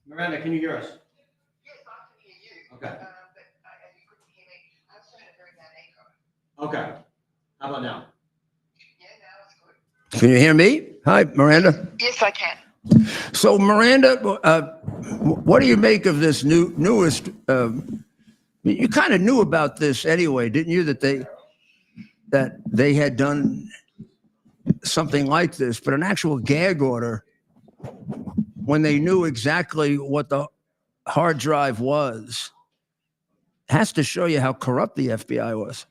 Miranda, can you hear us? Yes, I can hear you. Okay. But you couldn't hear me. I also had a very bad echo. Okay. How about now? Yeah, now it's good. Can you hear me? Hi, Miranda. Yes, I can. So, Miranda, what do you make of this newest? You kind of knew about this anyway, didn't you? That they had done something like this, but an actual gag order when they knew exactly what the hard drive was, has to show you how corrupt the FBI was.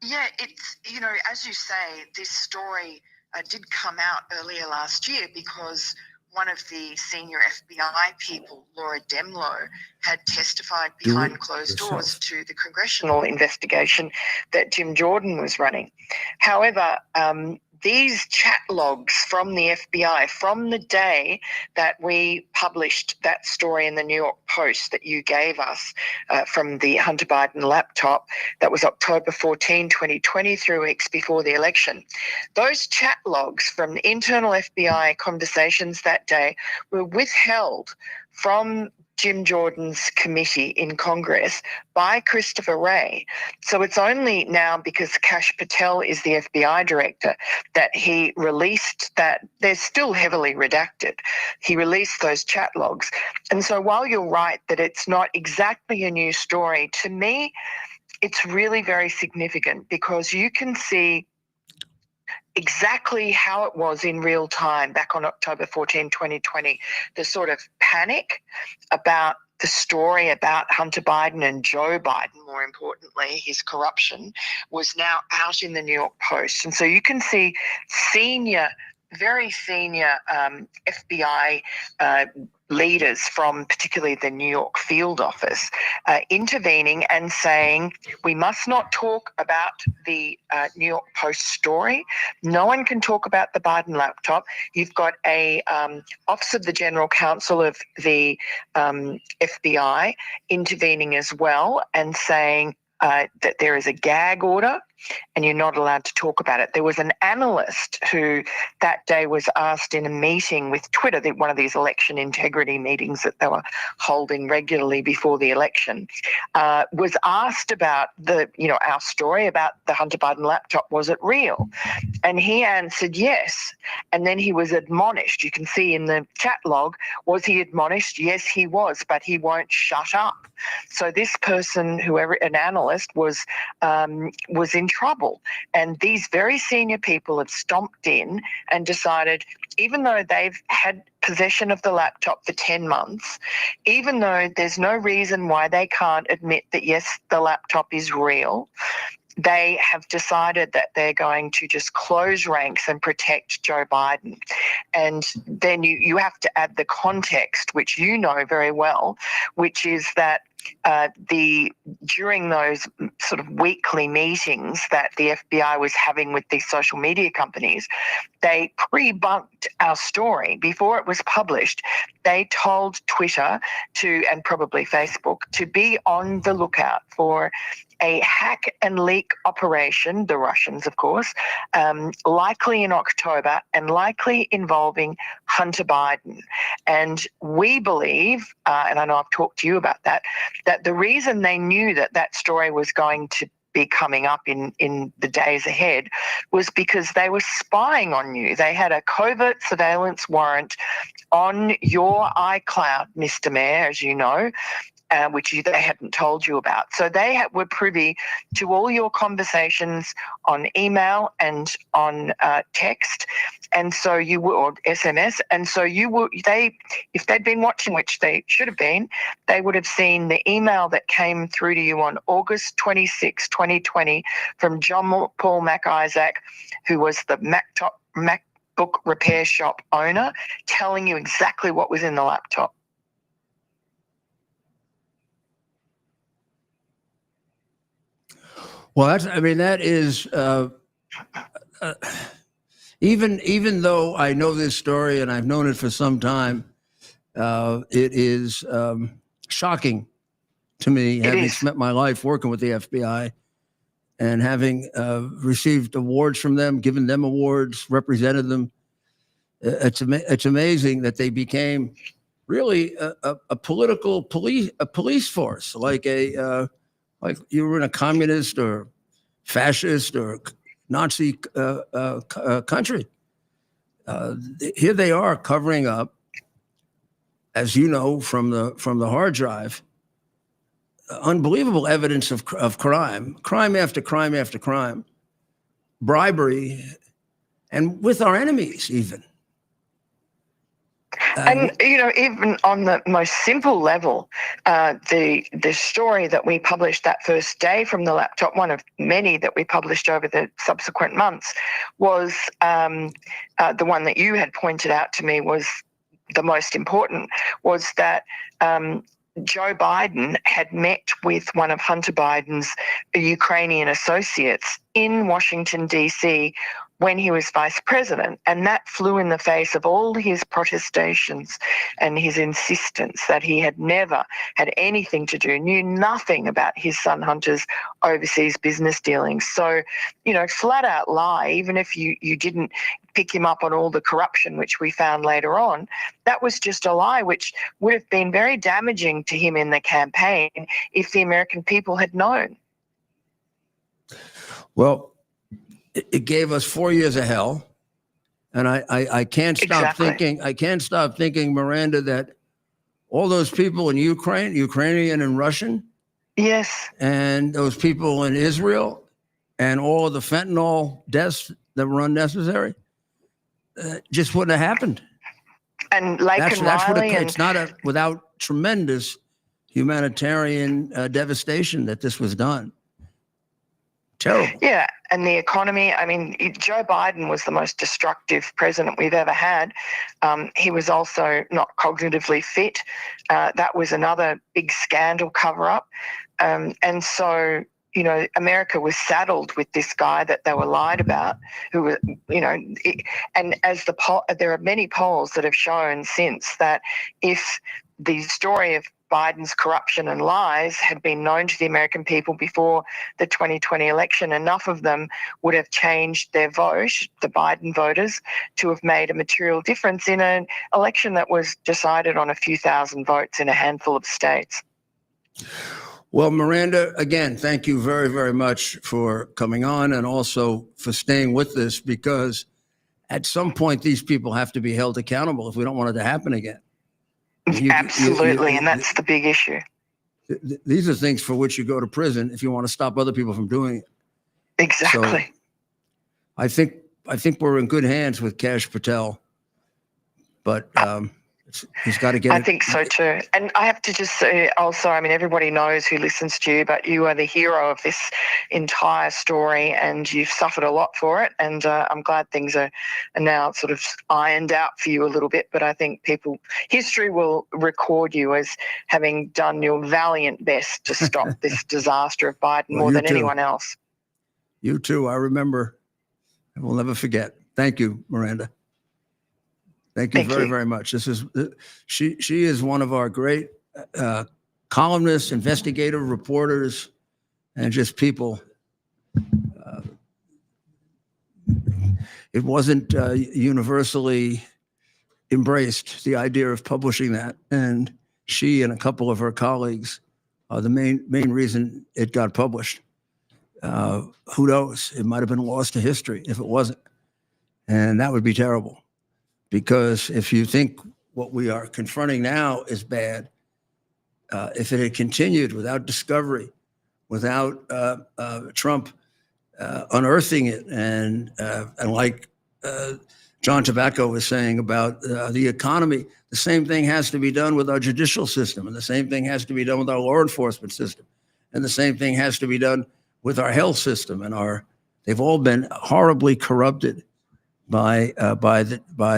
Yeah, it's, as you say, this story did come out earlier last year because one of the senior FBI people, Laura Demlow, had testified behind closed doors to the congressional investigation that Jim Jordan was running. However, these chat logs from the FBI from the day that we published that story in the New York Post that you gave us from the Hunter Biden laptop, that was October 14, 2020, 3 weeks before the election. Those chat logs from internal FBI conversations that day were withheld from Jim Jordan's committee in Congress by Christopher Wray. So it's only now because Kash Patel is the FBI director that he released that. They're still heavily redacted. He released those chat logs. And so while you're right that it's not exactly a new story, to me, it's really very significant because you can see exactly how it was in real time back on October 14, 2020, the sort of panic about the story about Hunter Biden and Joe Biden, more importantly, his corruption, was now out in the New York Post. And so you can see very senior FBI leaders from particularly the New York field office intervening and saying, we must not talk about the New York Post story. No one can talk about the Biden laptop. You've got a Office of the General Counsel of the FBI intervening as well and saying that there is a gag order and you're not allowed to talk about it. There was an analyst who that day was asked in a meeting with Twitter, one of these election integrity meetings that they were holding regularly before the election, was asked about our story about the Hunter Biden laptop. Was it real? And he answered yes. And then he was admonished. You can see in the chat log, was he admonished? Yes, he was, but he won't shut up. So this person, an analyst, was in trouble. And these very senior people have stomped in and decided, even though they've had possession of the laptop for 10 months, even though there's no reason why they can't admit that, yes, the laptop is real, they have decided that they're going to just close ranks and protect Joe Biden. And then you have to add the context, which you know very well, which is that during those sort of weekly meetings that the FBI was having with these social media companies, they pre-bunked our story before it was published. They told Twitter and probably Facebook to be on the lookout for a hack and leak operation, the Russians, of course, likely in October and likely involving Hunter Biden. And we believe, and I know I've talked to you about that the reason they knew that story was going to be coming up in the days ahead was because they were spying on you. They had a covert surveillance warrant on your iCloud, Mr. Mayor, as you know, which they hadn't told you about. So they were privy to all your conversations on email and on text, and so or SMS. And so if they'd been watching, which they should have been, they would have seen the email that came through to you on August 26, 2020, from John Paul MacIsaac, who was the MacBook repair shop owner, telling you exactly what was in the laptop. Well, that is even though I know this story and I've known it for some time, it is shocking to me, having spent my life working with the FBI and having received awards from them, given them awards, represented them. It's amazing that they became really a political police force, like you were in a communist or fascist or Nazi country. Here they are covering up, as you know from the hard drive, unbelievable evidence of crime after crime after crime, bribery, and with our enemies even. And, even on the most simple level, the story that we published that first day from the laptop, one of many that we published over the subsequent months, was the one that you had pointed out to me was the most important, was that Joe Biden had met with one of Hunter Biden's Ukrainian associates in Washington, D.C., when he was vice president. And that flew in the face of all his protestations and his insistence that he had never had anything to do, knew nothing about his son Hunter's overseas business dealings. So, flat out lie, even if you didn't pick him up on all the corruption, which we found later on, that was just a lie, which would have been very damaging to him in the campaign if the American people had known. Well, it gave us 4 years of hell, and I can't stop thinking. I can't stop thinking, Miranda, that all those people in Ukraine, Ukrainian and Russian, yes, and those people in Israel, and all of the fentanyl deaths that were unnecessary, just wouldn't have happened. And Lake That's what it's not without tremendous humanitarian devastation that this was done. Terrible. Yeah, and the economy, Joe Biden was the most destructive president we've ever had. He was also not cognitively fit. That was another big scandal cover-up. And so, America was saddled with this guy that they were lied about, who was, and as there are many polls that have shown since that if the story of Biden's corruption and lies had been known to the American people before the 2020 election, enough of them would have changed their vote, the Biden voters, to have made a material difference in an election that was decided on a few thousand votes in a handful of states. Well, Miranda, again, thank you very, very much for coming on and also for staying with this, because at some point these people have to be held accountable if we don't want it to happen again. Absolutely, and that's the big issue. These are things for which you go to prison if you want to stop other people from doing it. Exactly. So I think we're in good hands with Kash Patel, but he's got to get. I think so too. And I have to just say also, everybody knows who listens to you, but you are the hero of this entire story, and you've suffered a lot for it. And I'm glad things are now sort of ironed out for you a little bit. But I think history will record you as having done your valiant best to stop this disaster of Biden more than anyone else. You too. I remember. I will never forget. Thank you, Miranda. Thank you very, very much. She is one of our great columnists, investigative reporters, and just people. It wasn't universally embraced, the idea of publishing that, and she and a couple of her colleagues are the main reason it got published. Who knows? It might have been lost to history if it wasn't, and that would be terrible. Because if you think what we are confronting now is bad, if it had continued without discovery, without Trump unearthing it, and like John Tobacco was saying about the economy, the same thing has to be done with our judicial system, and the same thing has to be done with our law enforcement system, and the same thing has to be done with our health system, and they've all been horribly corrupted by the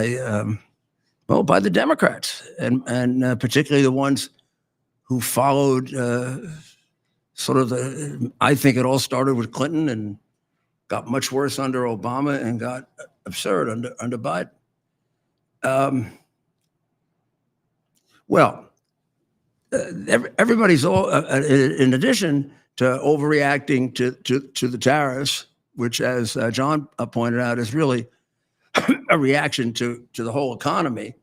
Democrats, and particularly the ones who followed I think it all started with Clinton and got much worse under Obama and got absurd under Biden. Everybody's all in addition to overreacting to the tariffs, which, as John pointed out, is really a reaction to the whole economy.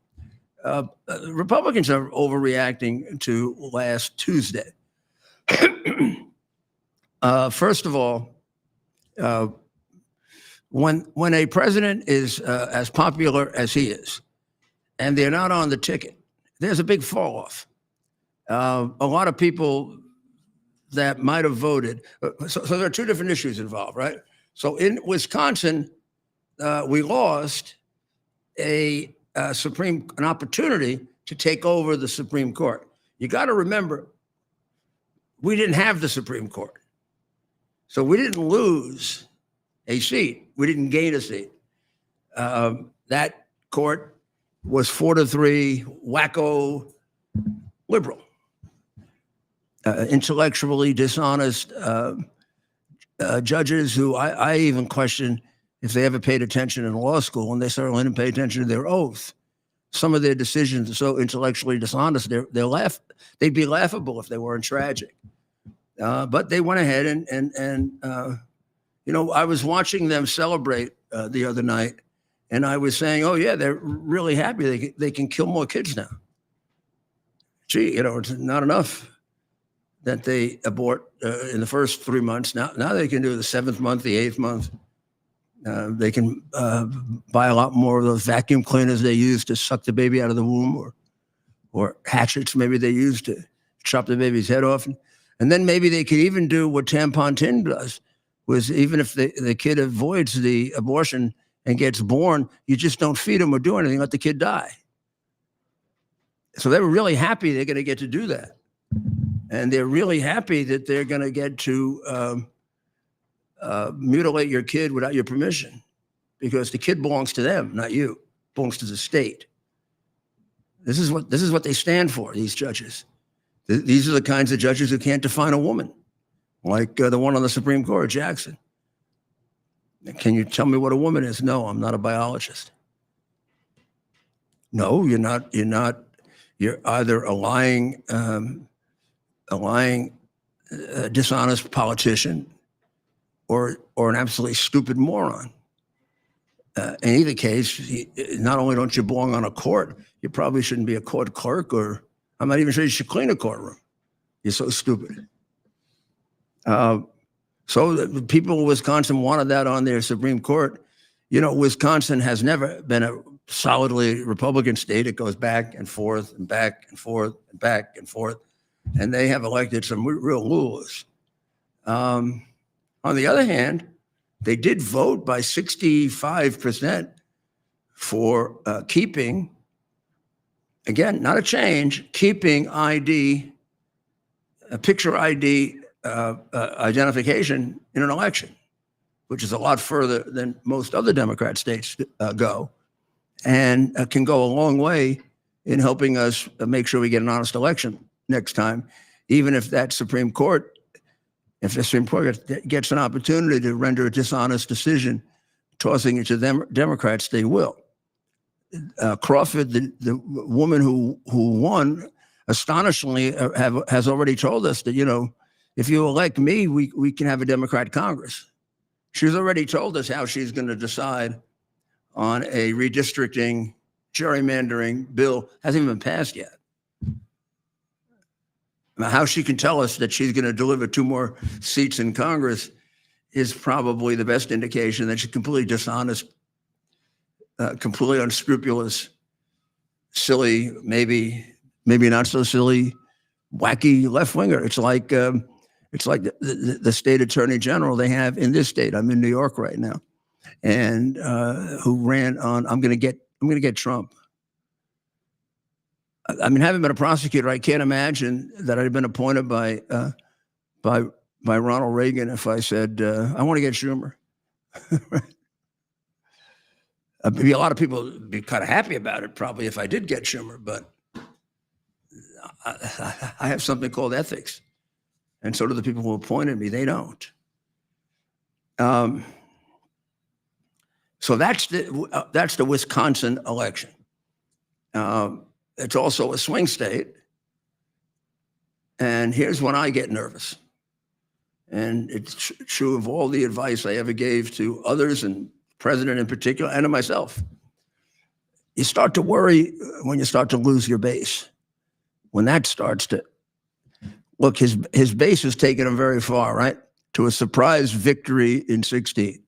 Republicans are overreacting to last Tuesday. First of all, when a president is as popular as he is, and they're not on the ticket, there's a big fall off. A lot of people that might have voted. So there are two different issues involved, right? So in Wisconsin, we lost an opportunity to take over the Supreme Court. You got to remember, we didn't have the Supreme Court. So we didn't lose a seat. We didn't gain a seat. That court was 4-3, wacko, liberal, intellectually dishonest judges who I even question if they ever paid attention in law school, and they certainly didn't pay attention to their oath. Some of their decisions are so intellectually dishonest, they'd be laughable if they weren't tragic. But they went ahead and I was watching them celebrate the other night, and I was saying, oh yeah, they're really happy they can kill more kids now. Gee, it's not enough that they abort in the first 3 months. Now they can do the 7th month, the 8th month. They can buy a lot more of those vacuum cleaners they use to suck the baby out of the womb, or hatchets maybe they use to chop the baby's head off. And then maybe they could even do what Tampon Tin does, was even if the kid avoids the abortion and gets born, you just don't feed him or do anything, let the kid die. So they were really happy they're going to get to do that. And they're really happy that they're going to get to mutilate your kid without your permission, because the kid belongs to them, not you. It belongs to the state. This is what they stand for, these judges. These are the kinds of judges who can't define a woman, like the one on the Supreme Court, Jackson. Can you tell me what a woman is? No, I'm not a biologist. No, you're not. You're either a lying, dishonest politician, or an absolutely stupid moron. In either case, not only don't you belong on a court, you probably shouldn't be a court clerk, or I'm not even sure you should clean a courtroom. You're so stupid. So the people of Wisconsin wanted that on their Supreme Court. Wisconsin has never been a solidly Republican state. It goes back and forth and back and forth and back and forth. And they have elected some real rulers. On the other hand, they did vote by 65% for keeping, again, not a change, keeping picture ID identification in an election, which is a lot further than most other Democrat states go, and can go a long way in helping us make sure we get an honest election next time, even if the Supreme Court gets an opportunity to render a dishonest decision, tossing it to them Democrats, they will. Crawford, the woman who won, astonishingly has already told us that, if you elect me, we can have a Democrat Congress. She's already told us how she's going to decide on a redistricting, gerrymandering bill. Hasn't even been passed yet. Now, how she can tell us that she's going to deliver 2 more seats in Congress is probably the best indication that she's completely dishonest, completely unscrupulous, silly, maybe not so silly, wacky left-winger. It's like the state attorney general they have in this state. I'm in New York right now, and who ran on, I'm going to get Trump. I mean, having been a prosecutor, I can't imagine that I'd have been appointed by Ronald Reagan if I said, I want to get Schumer. Maybe a lot of people would be kind of happy about it, probably, if I did get Schumer, but I have something called ethics. And so do the people who appointed me. They don't. So that's the Wisconsin election. It's also a swing state. And here's when I get nervous. And it's true of all the advice I ever gave to others, and president in particular, and to myself. You start to worry when you start to lose your base. When that starts to, look, his base has taken him very far, right? To a surprise victory in 2016.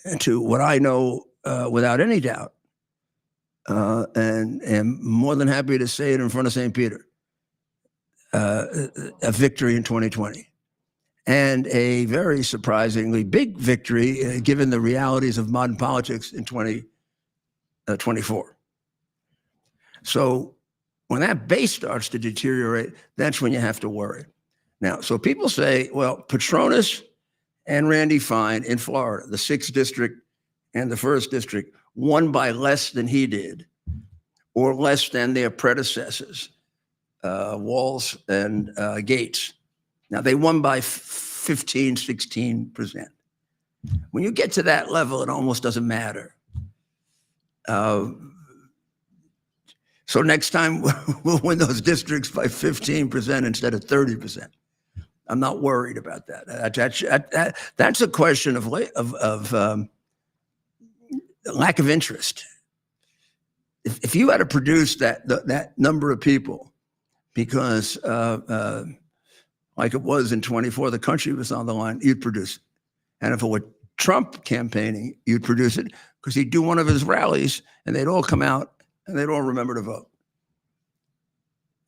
And to what I know without any doubt, and am more than happy to say it in front of St. Peter, a victory in 2020. And a very surprisingly big victory given the realities of modern politics in 2024. So when that base starts to deteriorate, that's when you have to worry. Now, so people say, well, Petronas and Randy Fine in Florida, the 6th district and the 1st district, won by less than he did, or less than their predecessors, Walz and Gates. Now, they won by 15, 16%. When you get to that level, it almost doesn't matter. So next time we'll win those districts by 15% instead of 30%. I'm not worried about that. That's a question of lack of interest. If you had to produce that number of people, because like it was in 24, the country was on the line, you'd produce it. And if it were Trump campaigning, you'd produce it because he'd do one of his rallies and they'd all come out and they'd all remember to vote.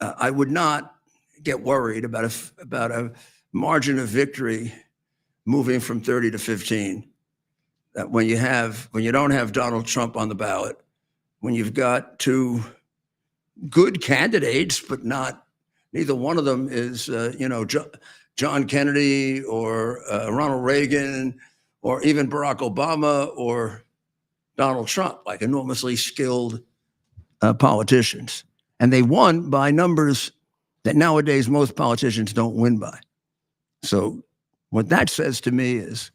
I would not get worried about a margin of victory moving from 30 to 15. That when you don't have Donald Trump on the ballot, when you've got two good candidates, but neither one of them is John Kennedy or Ronald Reagan or even Barack Obama or Donald Trump, like enormously skilled politicians. And they won by numbers that nowadays most politicians don't win by. So what that says to me is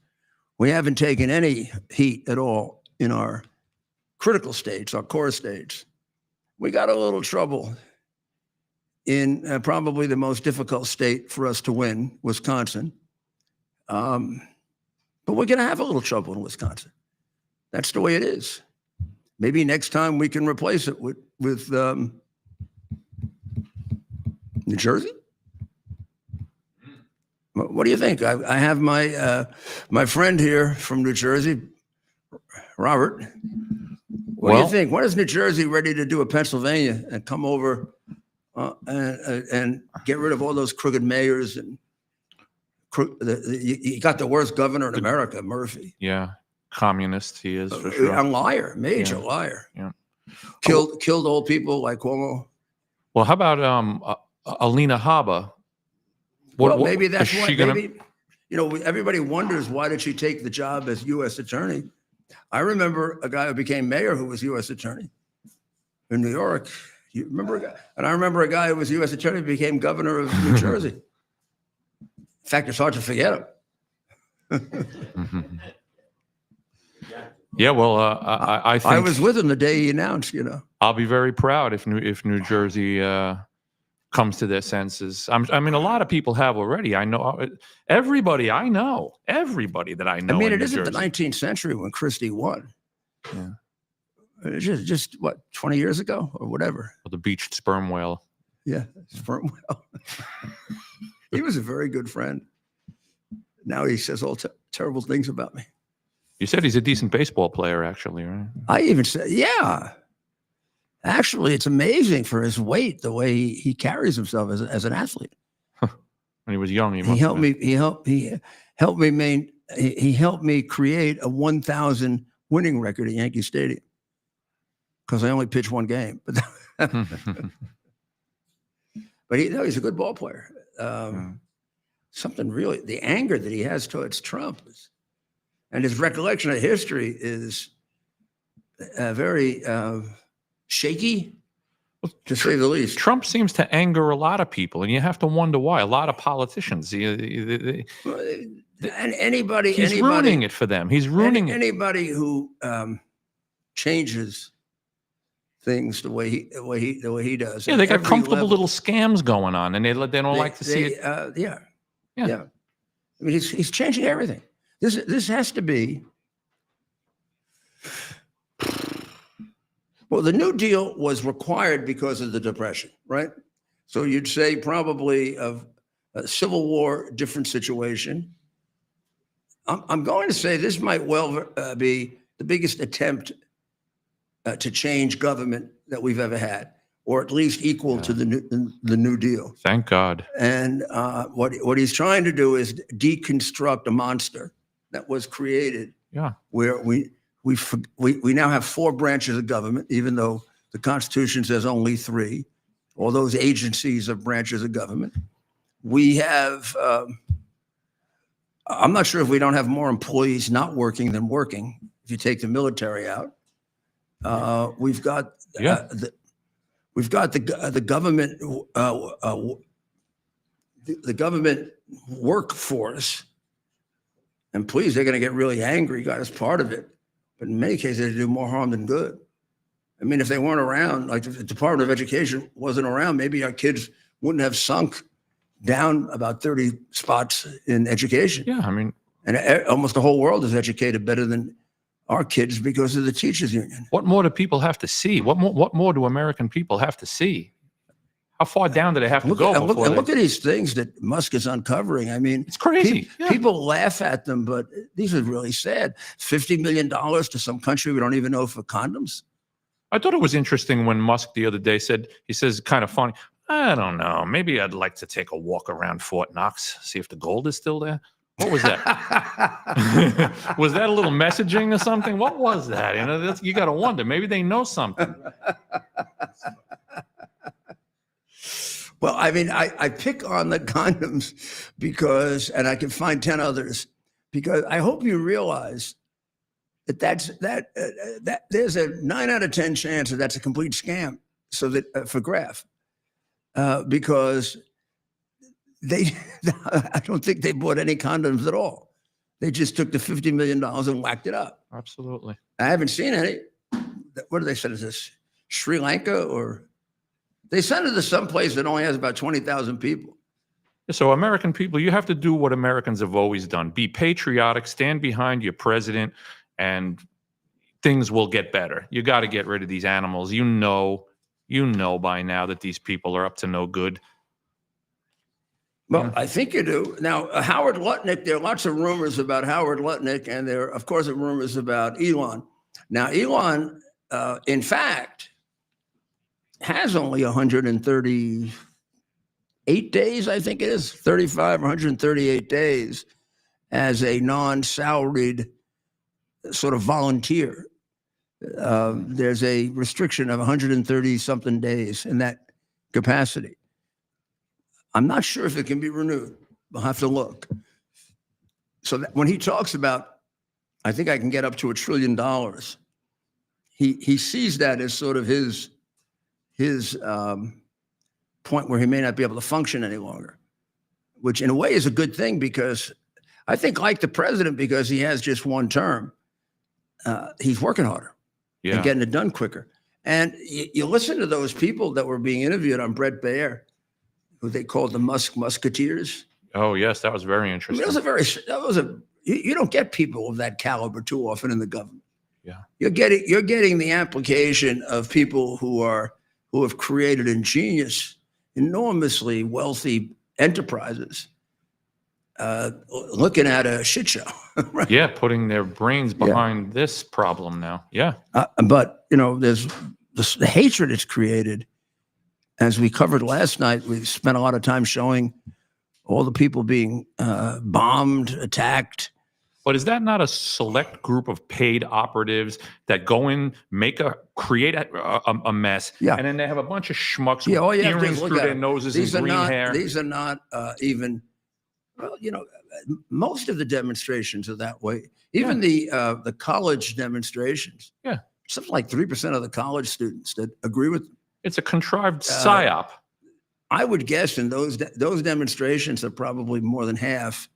we haven't taken any heat at all in our critical states, our core states. We got a little trouble in probably the most difficult state for us to win, Wisconsin. But we're going to have a little trouble in Wisconsin. That's the way it is. Maybe next time we can replace it with New Jersey. What do you think? I have my friend here from New Jersey, Robert. What do you think? When is New Jersey ready to do a Pennsylvania and come over and get rid of all those crooked mayors and you got the worst governor in America, Murphy. Yeah, communist he is for sure. A liar, major liar. Yeah, killed old people like Cuomo. Well, how about Alina Habba? Maybe that's why. Maybe everybody wonders why did she take the job as U.S. attorney. I remember a guy who became mayor who was U.S. attorney in New York. You remember a guy? And I remember a guy who was U.S. attorney who became governor of New Jersey. In fact, it's hard to forget him. Yeah, well, I think I was with him the day he announced. I'll be very proud if New Jersey comes to their senses. I mean, a lot of people have already. I know everybody that I know. I mean, it isn't the 19th century when Christie won. Yeah. It's just what, 20 years ago or whatever. The beached sperm whale. Yeah, sperm whale. He was a very good friend. Now he says all terrible things about me. You said he's a decent baseball player, actually, right? I even said, yeah. Actually, it's amazing for his weight, the way he carries himself as an athlete. When he was young, he helped me create a 1,000 winning record at Yankee Stadium because I only pitched one game. But he's a good ball player. Something really, the anger that he has towards Trump and his recollection of history is very shaky, to say the least. Trump seems to anger a lot of people, and you have to wonder why. A lot of politicians. And anybody, he's ruining it for them. He's ruining it. Anybody who changes things the way he does. Yeah, they got comfortable little scams going on, and they don't like to see it. Yeah. I mean, he's changing everything. This has to be. Well, the New Deal was required because of the Depression, right? So you'd say probably of a Civil War, different situation. I'm going to say this might well be the biggest attempt to change government that we've ever had, or at least equal to the New Deal. Thank God. And what he's trying to do is deconstruct a monster that was created. Yeah. Where we now have 4 branches of government, even though the Constitution says only 3. All those agencies are branches of government. We have, I'm not sure if we don't have more employees not working than working, if you take the military out. We've got the government, the government workforce And please, they're going to get really angry. God is part of it. But in many cases, they do more harm than good. I mean, if they weren't around, like if the Department of Education wasn't around, maybe our kids wouldn't have sunk down about 30 spots in education. Yeah, I mean, And almost the whole world is educated better than our kids because of the teachers union. what more do people have to see? What more do American people have to see? How far down do they have to go before Look they- at these things that Musk is uncovering. I mean, It's crazy. Yeah. People laugh at them, but these are really sad. $50 million to some country we don't even know for condoms. I thought it was interesting when Musk the other day he says kind of funny, I don't know, maybe I'd like to take a walk around Fort Knox, see if the gold is still there. What was that? Was that a little messaging or something? What was that? You know, you got to wonder. Maybe they know something. Well, I mean, I pick on the condoms because, and I can find 10 others, because I hope you realize that there's a 9 out of 10 chance that that's a complete scam. So that for Graf, because I don't think they bought any condoms at all. They just took the $50 million and whacked it up. Absolutely. I haven't seen any. What do they send us? This Sri Lanka, or they send it to some place that only has about 20,000 people. So American people, you have to do what Americans have always done. Be patriotic, stand behind your president, and things will get better. You got to get rid of these animals. You know by now that these people are up to no good. Well, I think you do. Now, Howard Lutnick, there are lots of rumors about Howard Lutnick, and there are, of course, rumors about Elon. Now, Elon, in fact, has only 138 days, I think it is, 35 or 138 days as a non-salaried sort of volunteer. There's a restriction of 130-something days in that capacity. I'm not sure if it can be renewed. We'll have to look. So that when he talks about, I think I can get up to $1 trillion, he sees that as sort of his point where he may not be able to function any longer, which in a way is a good thing, because I think, like the president, because he has just one term, he's working harder and getting it done quicker. And you listen to those people that were being interviewed on Bret Baier, who they called the Musketeers. Oh, yes, that was very I interesting. mean, you don't get people of that caliber too often in the government. Yeah. You're getting the application of people who have created ingenious, enormously wealthy enterprises, looking at a shit show. Right? Yeah, putting their brains behind this problem now. Yeah. But there's the hatred it's created. As we covered last night, we spent a lot of time showing all the people being bombed, attacked. But is that not a select group of paid operatives that go in, create a mess, Yeah. and then they have a bunch of schmucks Yeah, all with you have to do earrings is look through at their them. noses These and are green not. hair? These are not even. Well, most of the demonstrations are that way. Even the college demonstrations. Yeah. Something like 3% of the college students that agree with them. It's a contrived psyop. I would guess in those demonstrations are probably more than half.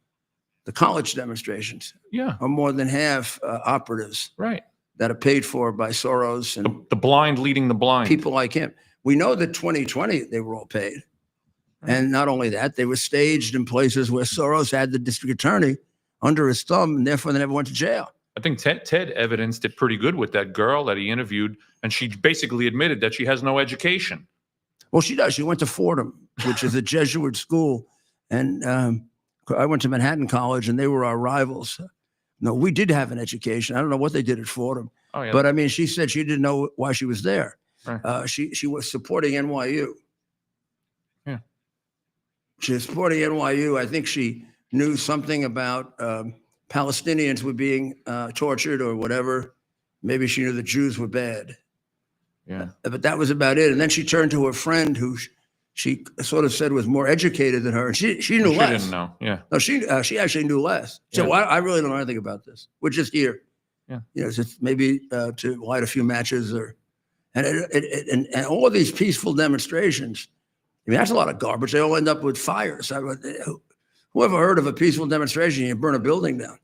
The college demonstrations are more than half operatives, right? That are paid for by Soros and the blind leading the blind. People like him. We know that 2020 they were all paid, and not only that, they were staged in places where Soros had the district attorney under his thumb, and therefore they never went to jail. I think Ted evidenced it pretty good with that girl that he interviewed, and she basically admitted that she has no education. Well, she does. She went to Fordham, which is a Jesuit school, and I went to Manhattan College, and they were our rivals. No, we did have an education. I don't know what they did at Fordham, but I mean, she said she didn't know why she was there. Right. She was supporting NYU. Yeah, she was supporting NYU. I think she knew something about Palestinians were being tortured or whatever. Maybe she knew the Jews were bad. Yeah, but that was about it. And then she turned to her friend who she sort of said was more educated than her. And she knew less. She didn't know. Yeah. No, she actually knew less. So I really don't know anything about this. We're just here. Yeah. Just maybe to light a few matches and all of these peaceful demonstrations. I mean, that's a lot of garbage. They all end up with fires. Whoever heard of a peaceful demonstration? You burn a building down.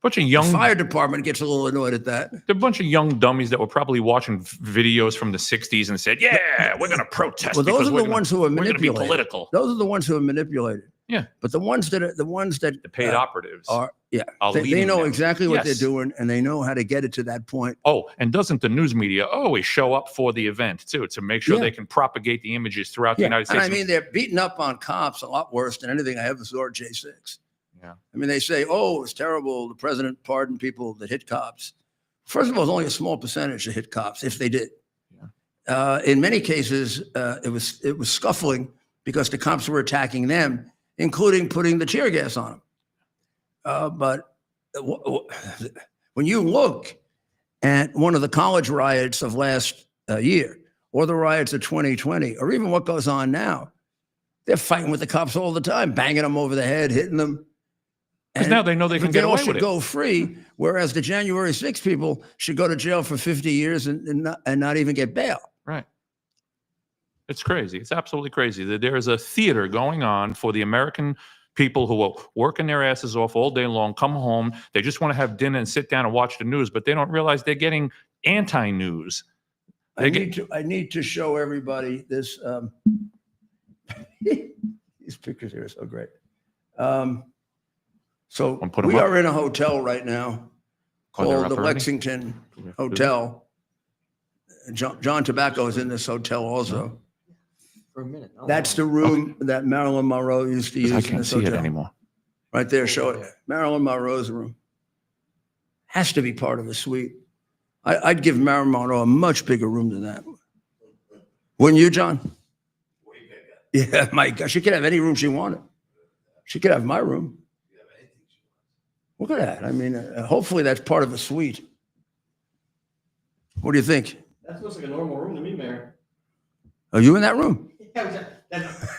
Bunch of The young fire department gets a little annoyed at that. There are a bunch of young dummies that were probably watching videos from the 60s and said, yeah, we're going to protest. Well, those because are we're the gonna- ones who are we're gonna manipulated. be political. Those are the ones who are manipulated. Yeah. But the ones that The paid operatives. are, yeah, are they leading know them. exactly what Yes. they're doing, and they know how to get it to that point. Oh, and doesn't the news media always show up for the event, too, to make sure Yeah. they can propagate the images throughout the United And States? I mean, they're beating up on cops a lot worse than anything I ever saw at J6. Yeah. I mean, they say, oh, it's terrible. The president pardoned people that hit cops. First of all, it's only a small percentage that hit cops, if they did. In many cases, it was scuffling because the cops were attacking them, including putting the tear gas on them. But when you look at one of the college riots of last year, or the riots of 2020, or even what goes on now, they're fighting with the cops all the time, banging them over the head, hitting them. Because now they know they can get all away should with it. go free, whereas the January 6 people should go to jail for 50 years and not even get bail. Right. It's crazy. It's absolutely crazy that there is a theater going on for the American people who are working their asses off all day long, come home, they just want to have dinner and sit down and watch the news, but they don't realize they're getting anti-news. I need to show everybody this. These pictures here are so great. So put 'em we up. are in a hotel right now Oh, they're called up the already? Lexington Hotel. John Tobacco is in this hotel also. For a minute. That's the room that Marilyn Monroe used to use I in can't this see hotel. it anymore. Right there, show it. Marilyn Monroe's room. Has to be part of a suite. I'd give Marilyn Monroe a much bigger room than that. Wouldn't you, John? Yeah, my God. She could have any room she wanted. She could have my room. Look at that. I mean, hopefully that's part of a suite. What do you think? That looks like a normal room to me, Mayor. Are you in that room? That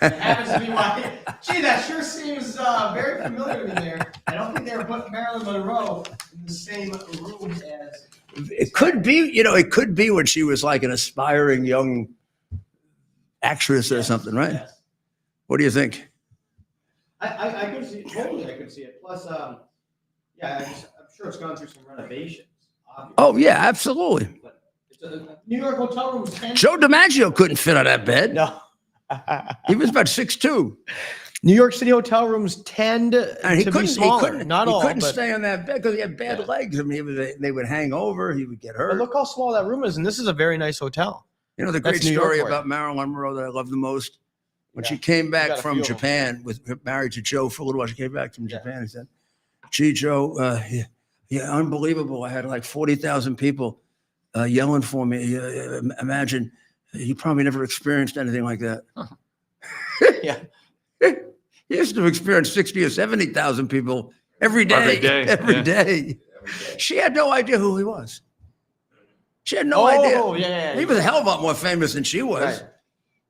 happens to be why. Gee, that sure seems very familiar to me, Mayor. I don't think they were putting Marilyn Monroe in the same room as. It could be, it could be when she was like an aspiring young actress or something, right? Yes. What do you think? I could see totally. I could see it. Plus, I'm sure it's gone through some renovations. Obviously. Oh, yeah, absolutely. But it's a New York hotel room. Joe DiMaggio couldn't fit on that bed. No. He was about 6'2". New York City hotel rooms tend And he to couldn't, be smaller. he Not all, couldn't but, stay on that bed because he had bad legs. I mean, they would hang over. He would get but hurt. look how small that room is, and this is a very nice hotel. The great that's New York story for you. about Marilyn Monroe that I love the most, when Yeah. she came got back a from few of 'em. Japan, married to Joe for a little while. She came back from Yeah. Japan and said, gee, Joe, unbelievable. I had like 40,000 people yelling for me. Imagine, you probably never experienced anything like that. Yeah. He used to experience 60 or 70,000 people every day. Every day, yeah. She had no idea who he was. She had no idea. Oh, yeah. He was a hell of a lot more famous than she was. Right.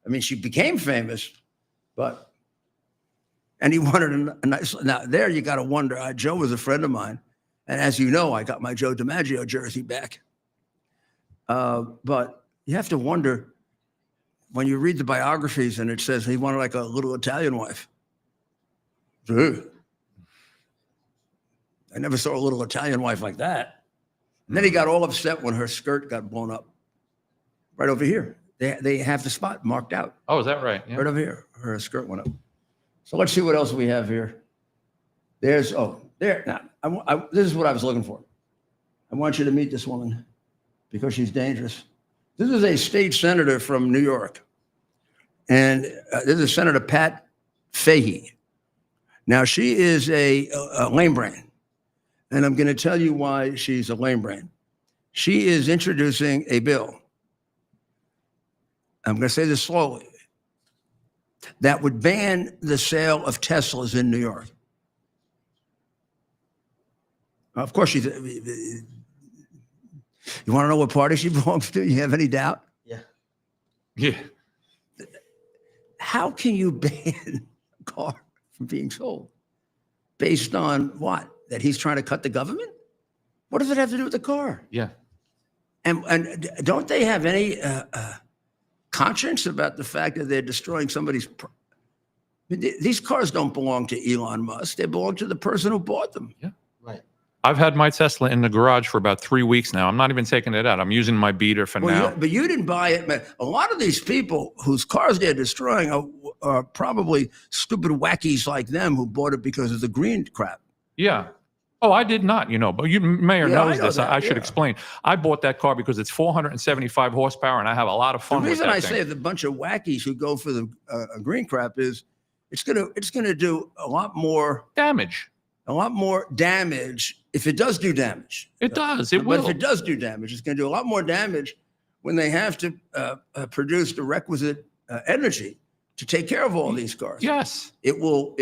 I mean, she became famous, and he wanted a nice. Now, there you got to wonder. Joe was a friend of mine. And as you know, I got my Joe DiMaggio jersey back. But you have to wonder when you read the biographies and it says he wanted like a little Italian wife. Ugh. I never saw a little Italian wife like that. And then he got all upset when her skirt got blown up. Right over here. They have the spot marked out. Oh, is that right? Yeah. Right over here. Her skirt went up. So let's see what else we have here. There. Now, this is what I was looking for. I want you to meet this woman because she's dangerous. This is a state senator from New York. And this is Senator Pat Fahey. Now, she is a lame brain. And I'm going to tell you why she's a lame brain. She is introducing a bill. I'm going to say this slowly. That would ban the sale of Teslas in New York. Of course, she's. You want to know what party she belongs to? You have any doubt? Yeah. Yeah. How can you ban a car from being sold? Based on what? That he's trying to cut the government? What does it have to do with the car? Yeah. And don't they have any conscience about the fact that they're destroying somebody's? These cars don't belong to Elon Musk. They belong to the person who bought them. Yeah. Right. I've had my Tesla in the garage for about 3 weeks now. I'm not even taking it out. I'm using my beater for now. But you didn't buy it, man. A lot of these people whose cars they're destroying are probably stupid wackies like them who bought it because of the green crap. Yeah. Oh, I did not, but Mayor Yeah, I knows know this. that, I should yeah. explain. I bought that car because it's 475 horsepower and I have a lot of The fun with reason that I thing. say the bunch of wackies who go for the green crap is it's gonna do a lot more damage. If it does do damage. It does. It But will. if it does do damage, it's going to do a lot more damage when they have to produce the requisite energy to take care of all these cars. Yes. It will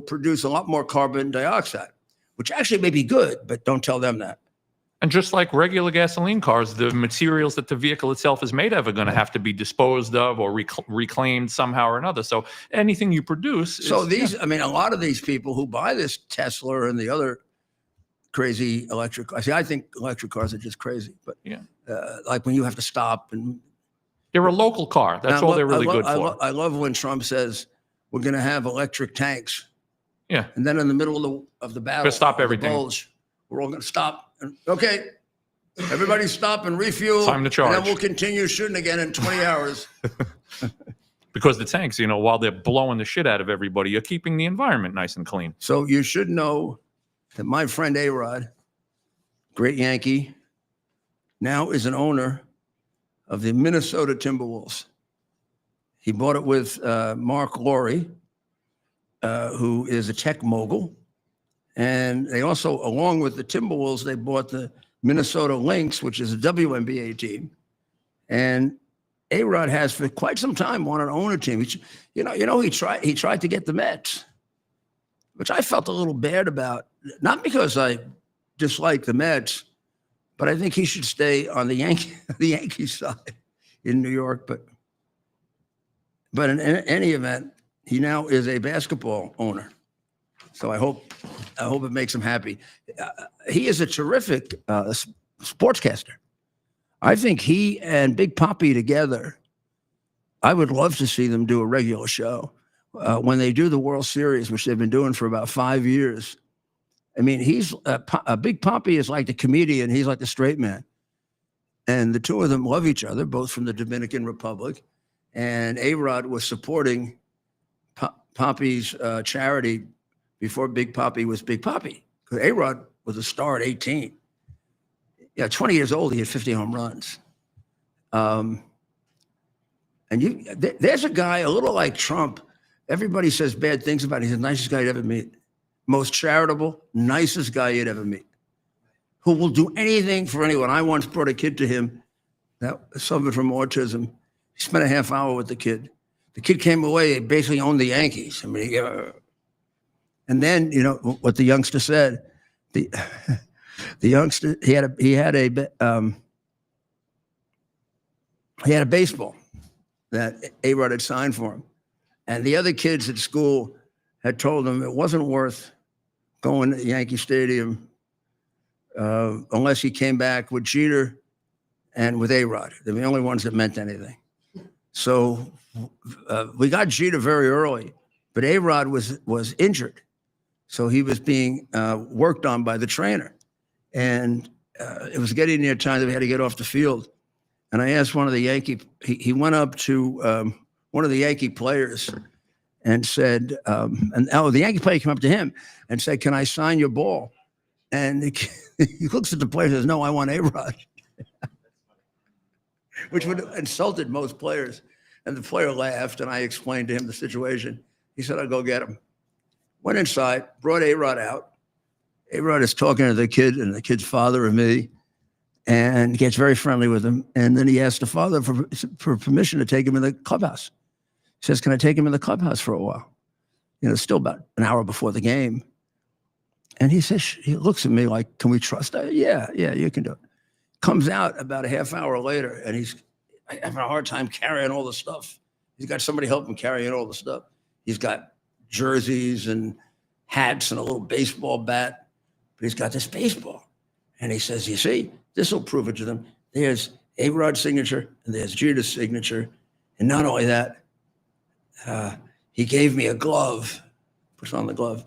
produce a lot more carbon dioxide, which actually may be good, but don't tell them that. And just like regular gasoline cars, the materials that the vehicle itself is made of are going to have to be disposed of or reclaimed somehow or another. So anything you produce. So I mean, a lot of these people who buy this Tesla and the other crazy electric cars, I think electric cars are just crazy, but yeah, like when you have to stop and. They're a local car. That's all they're really good for. I love when Trump says we're going to have electric tanks. Yeah. And then in the middle of the battle, Gonna stop of the everything. bulge, we're all going to stop. And, okay, everybody stop and refuel. Time to charge. And then we'll continue shooting again in 20 hours. Because the tanks, while they're blowing the shit out of everybody, you're keeping the environment nice and clean. So you should know that my friend A-Rod, great Yankee, now is an owner of the Minnesota Timberwolves. He bought it with Mark Lowry, who is a tech mogul. And they also, along with the Timberwolves, they bought the Minnesota Lynx, which is a WNBA team. And A-Rod has for quite some time wanted to own a team. He tried to get the Mets, which I felt a little bad about, not because I dislike the Mets, but I think he should stay on the Yankee side in New York. But in any event, he now is a basketball owner. So I hope it makes him happy. He is a terrific sportscaster. I think he and Big Papi together, I would love to see them do a regular show. When they do the World Series, which they've been doing for about 5 years. I mean, he's Big Papi is like the comedian. He's like the straight man. And the two of them love each other, both from the Dominican Republic. And A-Rod was supporting Papi's charity before Big Papi was Big Papi. Because A-Rod was a star at 18. Yeah, 20 years old, he had 50 home runs. And there's a guy, a little like Trump. Everybody says bad things about him. He's the nicest guy you'd ever meet. Most charitable, nicest guy you'd ever meet. Who will do anything for anyone. I once brought a kid to him that suffered from autism. He spent a half hour with the kid. The kid came away, he basically owned the Yankees. I mean, and then, what the youngster said, the youngster, he had a baseball that A-Rod had signed for him. And the other kids at school had told him it wasn't worth going to Yankee Stadium unless he came back with Jeter and with A-Rod. They're the only ones that meant anything. So we got Jeter very early, but A-Rod was injured. So he was being worked on by the trainer. And it was getting near time that we had to get off the field. And I asked one of the Yankee, he went up to one of the Yankee players and said, the Yankee player came up to him and said, "Can I sign your ball?" And he looks at the player and says, "No, I want A-Rod," which would have insulted most players. And the player laughed, and I explained to him the situation. He said, "I'll go get him." Went inside, brought A-Rod out. A-Rod is talking to the kid and the kid's father and me, and gets very friendly with him. And then he asked the father for permission to take him in the clubhouse. He says, "Can I take him in the clubhouse for a while?" Still about an hour before the game. And he says, he looks at me like, "Can we trust that?" Yeah, you can do it. Comes out about a half hour later, and he's having a hard time carrying all the stuff. He's got somebody help him carrying all the stuff. He's got jerseys and hats and a little baseball bat, but he's got this baseball. And he says, "You see, this will prove it to them. There's A-Rod's signature and there's Jeter's signature. And not only that, he gave me a glove," puts on the glove,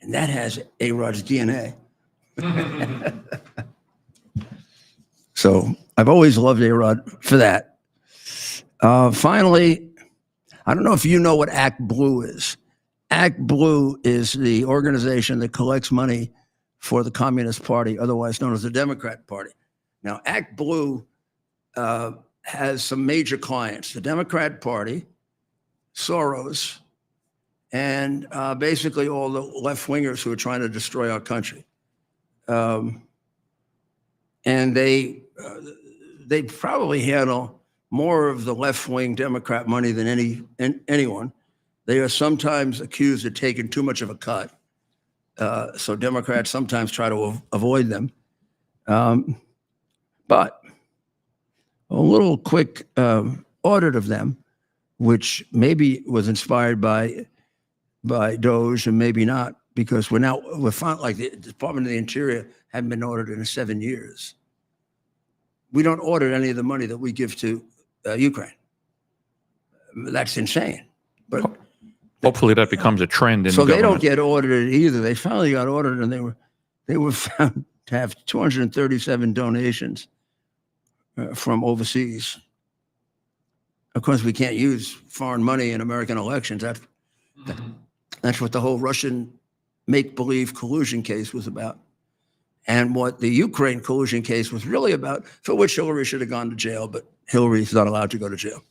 and that has A-Rod's DNA. So I've always loved A-Rod for that. Finally, I don't know if you know what Act Blue is. Act Blue is the organization that collects money for the Communist Party, otherwise known as the Democrat Party. Now, Act Blue has some major clients: the Democrat Party, Soros, and basically all the left-wingers who are trying to destroy our country. And they probably handle more of the left-wing Democrat money than anyone. They are sometimes accused of taking too much of a cut. So Democrats sometimes try to avoid them. But a little quick audit of them, which maybe was inspired by Doge and maybe not, because we're found like the Department of the Interior hadn't been audited in 7 years. We don't audit any of the money that we give to Ukraine. That's insane. But hopefully that becomes a trend in so government. they don't get audited either. They finally got audited, and they were found to have 237 donations from overseas. Of course, we can't use foreign money in American elections. That's what the whole Russian make-believe collusion case was about, and what the Ukraine collusion case was really about, for which Hillary should have gone to jail, but Hillary's not allowed to go to jail.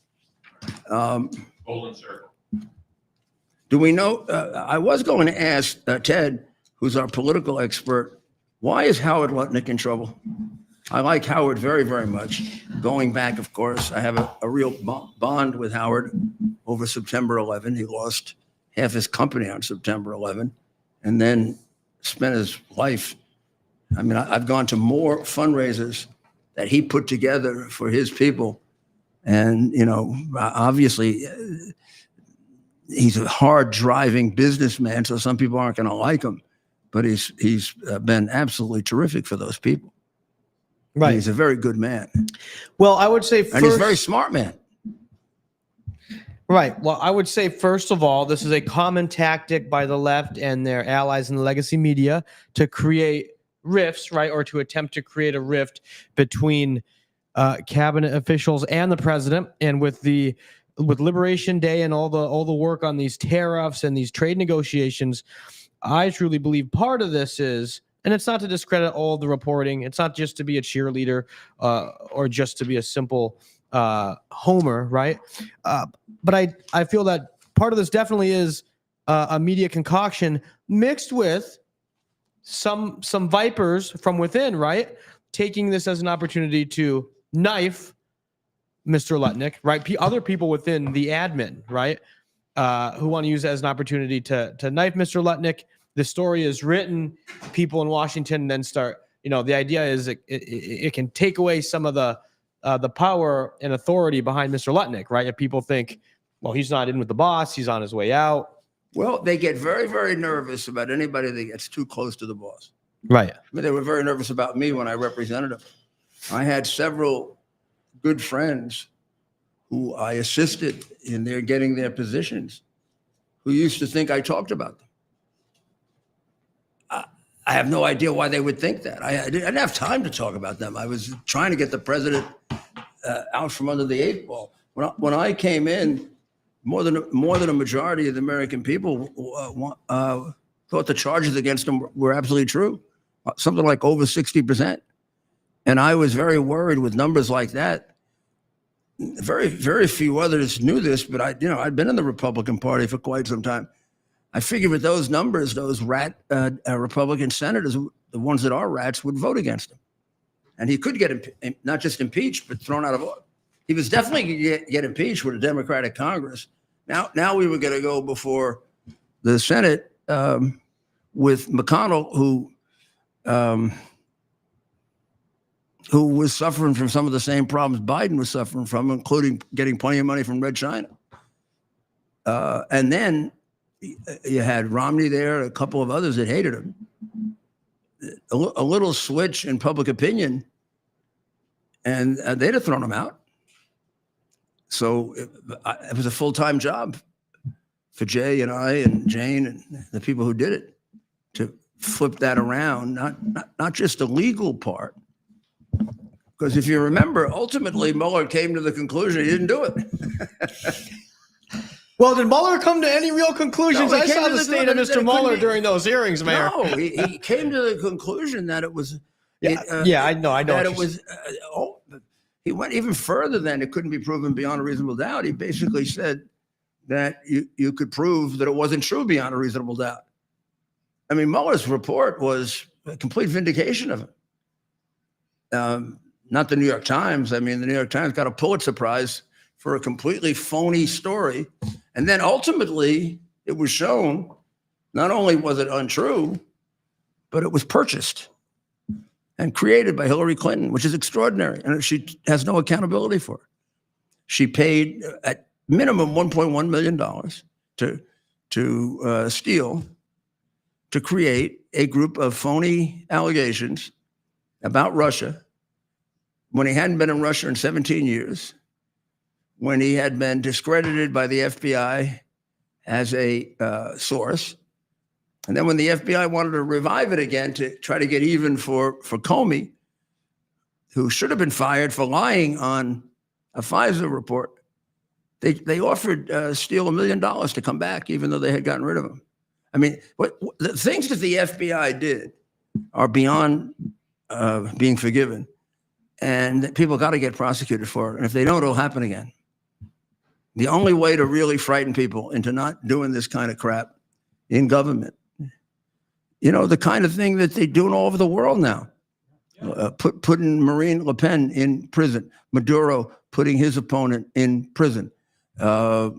Golden circle. Do we know? I was going to ask Ted, who's our political expert, why is Howard Lutnick in trouble? I like Howard very, very much. Going back, of course, I have a real bond with Howard over September 11. He lost half his company on September 11 and then spent his life. I mean, I've gone to more fundraisers that he put together for his people. And, you know, obviously, he's a hard driving businessman, so some people aren't going to like him, but he's been absolutely terrific for those people. Right. And he's a very good man. Well, I would say first, and he's a very smart man. Right. Well, I would say, first of all, this is a common tactic by the left and their allies in the legacy media to create rifts, right, or to attempt to create a rift between cabinet officials and the president. And with Liberation Day and all the work on these tariffs and these trade negotiations, I truly believe part of this is, and it's not to discredit all the reporting, it's not just to be a cheerleader or just to be a simple homer, right? But I feel that part of this definitely is a media concoction mixed with some vipers from within, right? Taking this as an opportunity to knife Mr. Lutnick, right? Other people within the admin, right? Who want to use it as an opportunity to knife Mr. Lutnick. The story is written, people in Washington then start, the idea is it can take away some of the power and authority behind Mr. Lutnick, right? If people think, well, he's not in with the boss, he's on his way out. Well, they get very, very nervous about anybody that gets too close to the boss. Right. I mean, they were very nervous about me when I represented them. I had several good friends who I assisted in their getting their positions who used to think I talked about them. I have no idea why they would think that. I didn't have time to talk about them. I was trying to get the president out from under the eight ball. When I came in, more than a majority of the American people thought the charges against him were absolutely true, something like over 60%. And I was very worried with numbers like that. Very, very few others knew this, but I'd been in the Republican Party for quite some time. I figured with those numbers, those rat Republican senators, the ones that are rats, would vote against him. And he could get not just impeached, but thrown out of office. He was definitely going to get impeached with a Democratic Congress. Now we were going to go before the Senate with McConnell, who was suffering from some of the same problems Biden was suffering from, including getting plenty of money from Red China. And then you had Romney there, a couple of others that hated him. A little switch in public opinion, and they'd have thrown him out. So it was a full-time job for Jay and I and Jane and the people who did it flip that around, not just the legal part. Because if you remember, ultimately Mueller came to the conclusion he didn't do it. Well, did Mueller come to any real conclusions? No, he I came saw to the the state of conclusion that Mr. it Mueller couldn't be- during those hearings, Mayor. No, he came to the conclusion that it was. I know. That what it you're was. He went even further than it couldn't be proven beyond a reasonable doubt. He basically said that you could prove that it wasn't true beyond a reasonable doubt. I mean, Mueller's report was a complete vindication of it. Not the New York Times. I mean, the New York Times got a Pulitzer Prize for a completely phony story. And then ultimately it was shown, not only was it untrue, but it was purchased and created by Hillary Clinton, which is extraordinary. And she has no accountability for it. She paid at minimum $1.1 million to Steele to create a group of phony allegations about Russia when he hadn't been in Russia in 17 years, when he had been discredited by the FBI as a source. And then when the FBI wanted to revive it again to try to get even for Comey, who should have been fired for lying on a FISA report, they offered Steele $1 million to come back, even though they had gotten rid of him. I mean, the things that the FBI did are beyond being forgiven. And people got to get prosecuted for it. And if they don't, it'll happen again. The only way to really frighten people into not doing this kind of crap in government, the kind of thing that they're doing all over the world now, putting Marine Le Pen in prison, Maduro putting his opponent in prison, the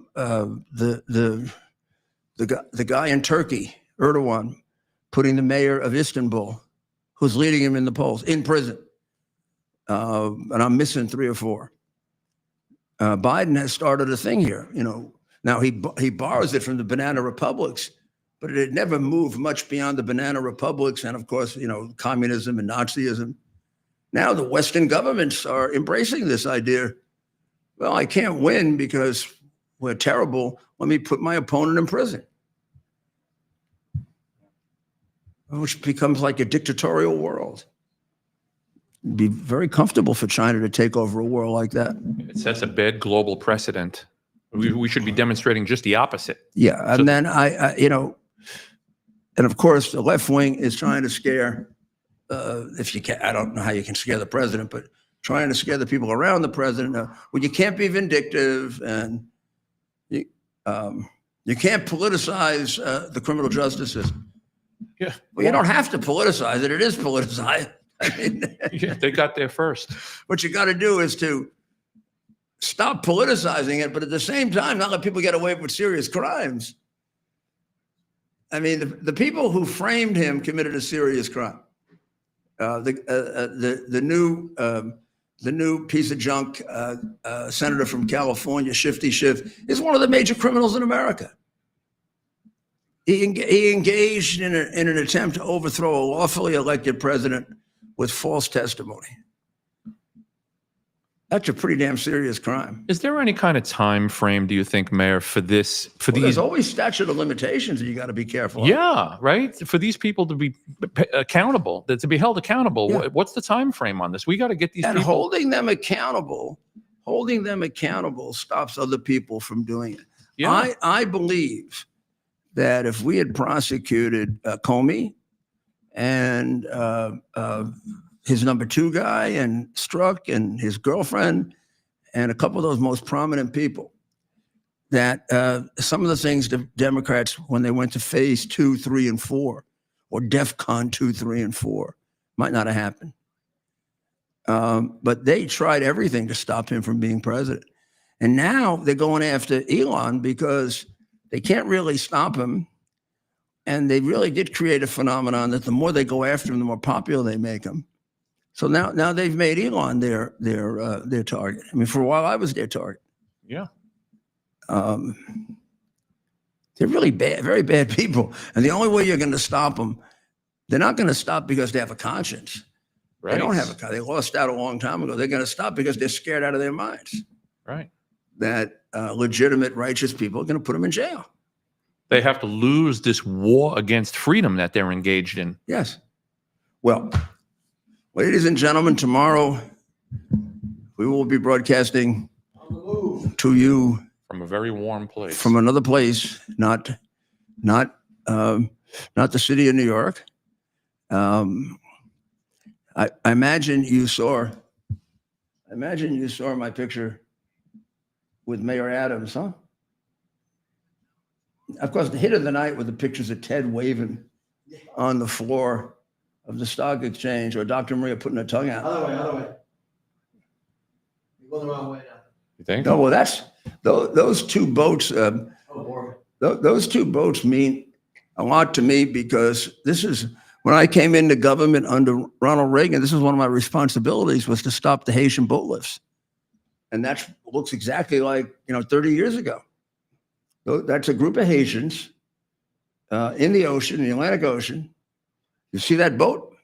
guy in Turkey, Erdogan, putting the mayor of Istanbul, who's leading him in the polls, in prison. And I'm missing 3 or 4. Biden has started a thing here. Now he borrows it from the banana republics, but it had never moved much beyond the banana republics, and of course, communism and Nazism. Now the Western governments are embracing this idea. Well, I can't win because we're terrible. Let me put my opponent in prison, which becomes like a dictatorial world. It'd be very comfortable for China to take over a world like that. It sets a bad global precedent. We should be demonstrating just the opposite. Yeah, and then and of course the left wing is trying to scare. If you can, I don't know how you can scare the president, but trying to scare the people around the president. Well, you can't be vindictive, and you can't politicize the criminal justice system. Yeah, well, you don't have to politicize it. It is politicized. I mean, yeah, they got there first. What you got to do is to stop politicizing it, but at the same time, not let people get away with serious crimes. I mean, the people who framed him committed a serious crime. The new piece of junk senator from California, Shifty Schiff, is one of the major criminals in America. He engaged in an attempt to overthrow a lawfully elected president with false testimony. That's a pretty damn serious crime. Is there any kind of time frame, do you think, Mayor, for this? There's always statute of limitations that you got to be careful of. Yeah, right. For these people to be accountable, to be held accountable. Yeah. What's the time frame on this? We got to get these And people. holding them accountable stops other people from doing it. Yeah. I believe that if we had prosecuted Comey and his number 2 guy and Strzok and his girlfriend and a couple of those most prominent people, that some of the things the Democrats, when they went to phase 2, 3, and 4, or DEFCON 2, 3, and 4, might not have happened. But they tried everything to stop him from being president. And now they're going after Elon because they can't really stop him. And they really did create a phenomenon that the more they go after him, the more popular they make him. So now they've made Elon their target. I mean, for a while I was their target. Yeah. They're really bad, very bad people. And the only way you're going to stop them, they're not going to stop because they have a conscience. Right. They don't have a conscience. They lost out a long time ago. They're going to stop because they're scared out of their minds. Right. That legitimate, righteous people are going to put them in jail. They have to lose this war against freedom that they're engaged in. Yes. Well, ladies and gentlemen, tomorrow we will be broadcasting to you From a very warm place. from another place, not the city of New York. I imagine you saw my picture with Mayor Adams, huh? Of course, the hit of the night were the pictures of Ted waving on the floor of the stock exchange, or Dr. Maria putting her tongue out. Other way. You're going the wrong way now. You think? No, well, that's those two boats. Those two boats mean a lot to me, because this is when I came into government under Ronald Reagan. This is one of my responsibilities, was to stop the Haitian boat lifts, and that looks exactly like 30 years ago. That's a group of Haitians in the ocean, in the Atlantic Ocean. You see that boat?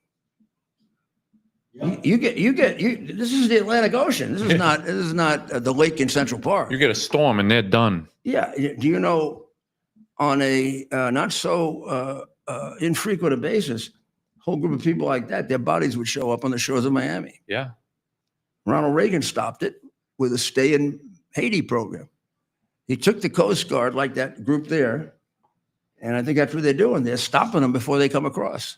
Yeah. You get. This is the Atlantic Ocean. This is not the lake in Central Park. You get a storm and they're done. Yeah. Do you know, on a not so infrequent a basis, a whole group of people like that, their bodies would show up on the shores of Miami. Yeah. Ronald Reagan stopped it with a stay in Haiti program. He took the Coast Guard, like that group there, and I think that's what they're doing. They're stopping them before they come across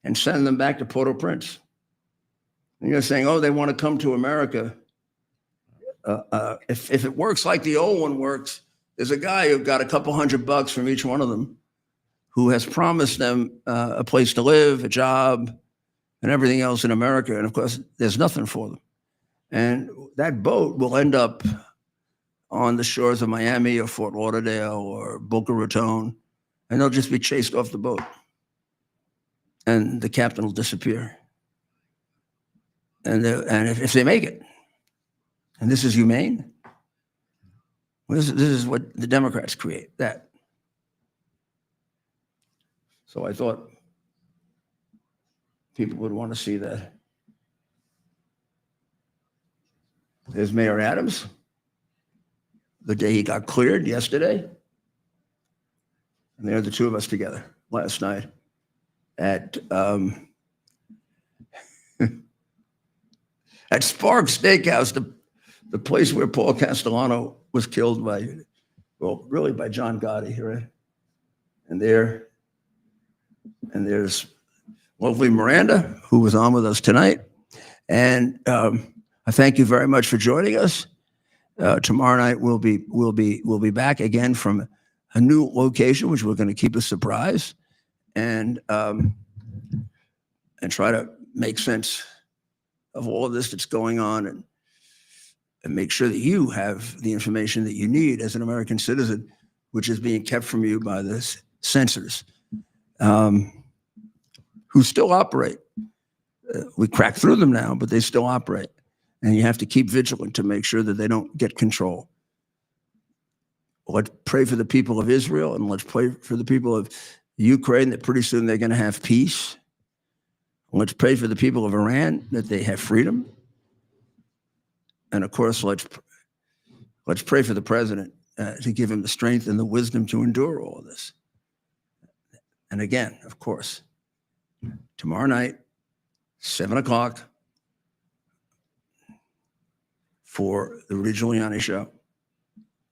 and sending them back to Port-au-Prince. And you're saying, oh, they want to come to America. If it works like the old one works, there's a guy who got a couple $100 from each one of them, who has promised them a place to live, a job, and everything else in America. And of course, there's nothing for them. And that boat will end up on the shores of Miami or Fort Lauderdale or Boca Raton, and they'll just be chased off the boat. And the captain will disappear. And if they make it, and this is humane, well, this is what the Democrats create, that. So I thought people would want to see that. There's Mayor Adams, the day he got cleared yesterday. And there are the two of us together last night at at Sparks Steakhouse, the place where Paul Castellano was killed by John Gotti, right? And there's lovely Miranda, who was on with us tonight. And I thank you very much for joining us. Tomorrow night we'll be back again from a new location, which we're going to keep a surprise, and try to make sense of all of this that's going on, and make sure that you have the information that you need as an American citizen, which is being kept from you by the censors, who still operate. We crack through them now, but they still operate. And you have to keep vigilant to make sure that they don't get control. Let's pray for the people of Israel, and let's pray for the people of Ukraine, that pretty soon they're going to have peace. Let's pray for the people of Iran, that they have freedom. And of course, let's pray for the president to give him the strength and the wisdom to endure all of this. And again, of course, tomorrow night, 7 o'clock, for the Rudy Giuliani Show,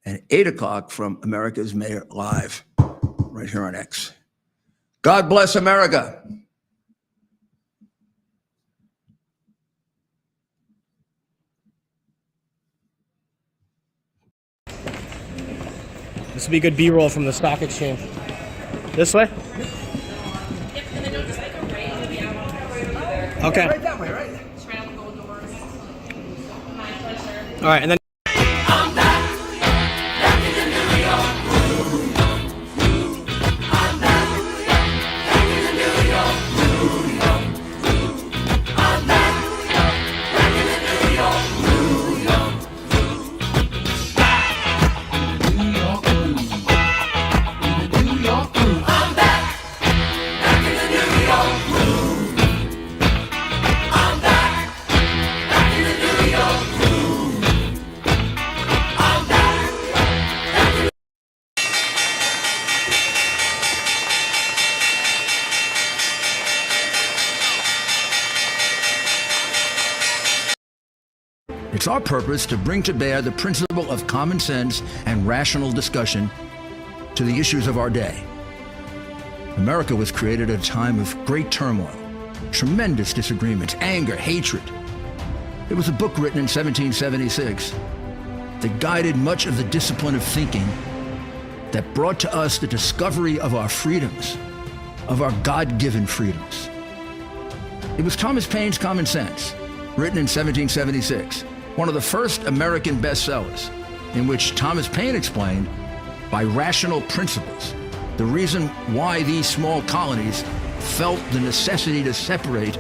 and 8 o'clock from America's Mayor Live, right here on X. God bless America. This would be good B-roll from the stock exchange. This way? Okay. Right that way, right? All right, and then It's our purpose to bring to bear the principle of common sense and rational discussion to the issues of our day. America was created at a time of great turmoil, tremendous disagreements, anger, hatred. It was a book written in 1776 that guided much of the discipline of thinking that brought to us the discovery of our freedoms, of our God-given freedoms. It was Thomas Paine's Common Sense, written in 1776, one of the first American bestsellers, in which Thomas Paine explained, by rational principles, the reason why these small colonies felt the necessity to separate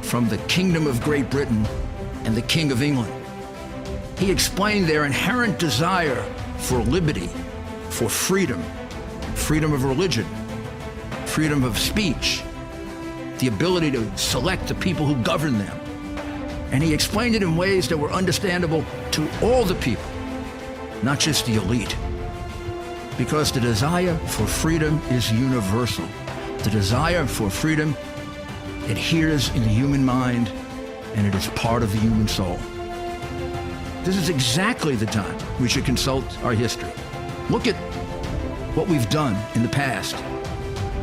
from the Kingdom of Great Britain and the King of England. He explained their inherent desire for liberty, for freedom, freedom of religion, freedom of speech, the ability to select the people who govern them. And he explained it in ways that were understandable to all the people, not just the elite. Because the desire for freedom is universal. The desire for freedom adheres in the human mind, and it is part of the human soul. This is exactly the time we should consult our history. Look at what we've done in the past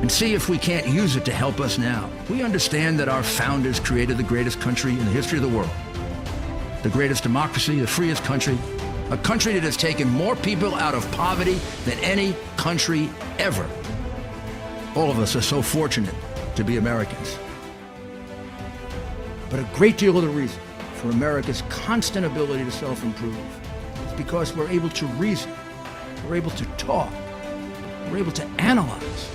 and see if we can't use it to help us now. We understand that our founders created the greatest country in the history of the world, the greatest democracy, the freest country, a country that has taken more people out of poverty than any country ever. All of us are so fortunate to be Americans. But a great deal of the reason for America's constant ability to self-improve is because we're able to reason, we're able to talk, we're able to analyze,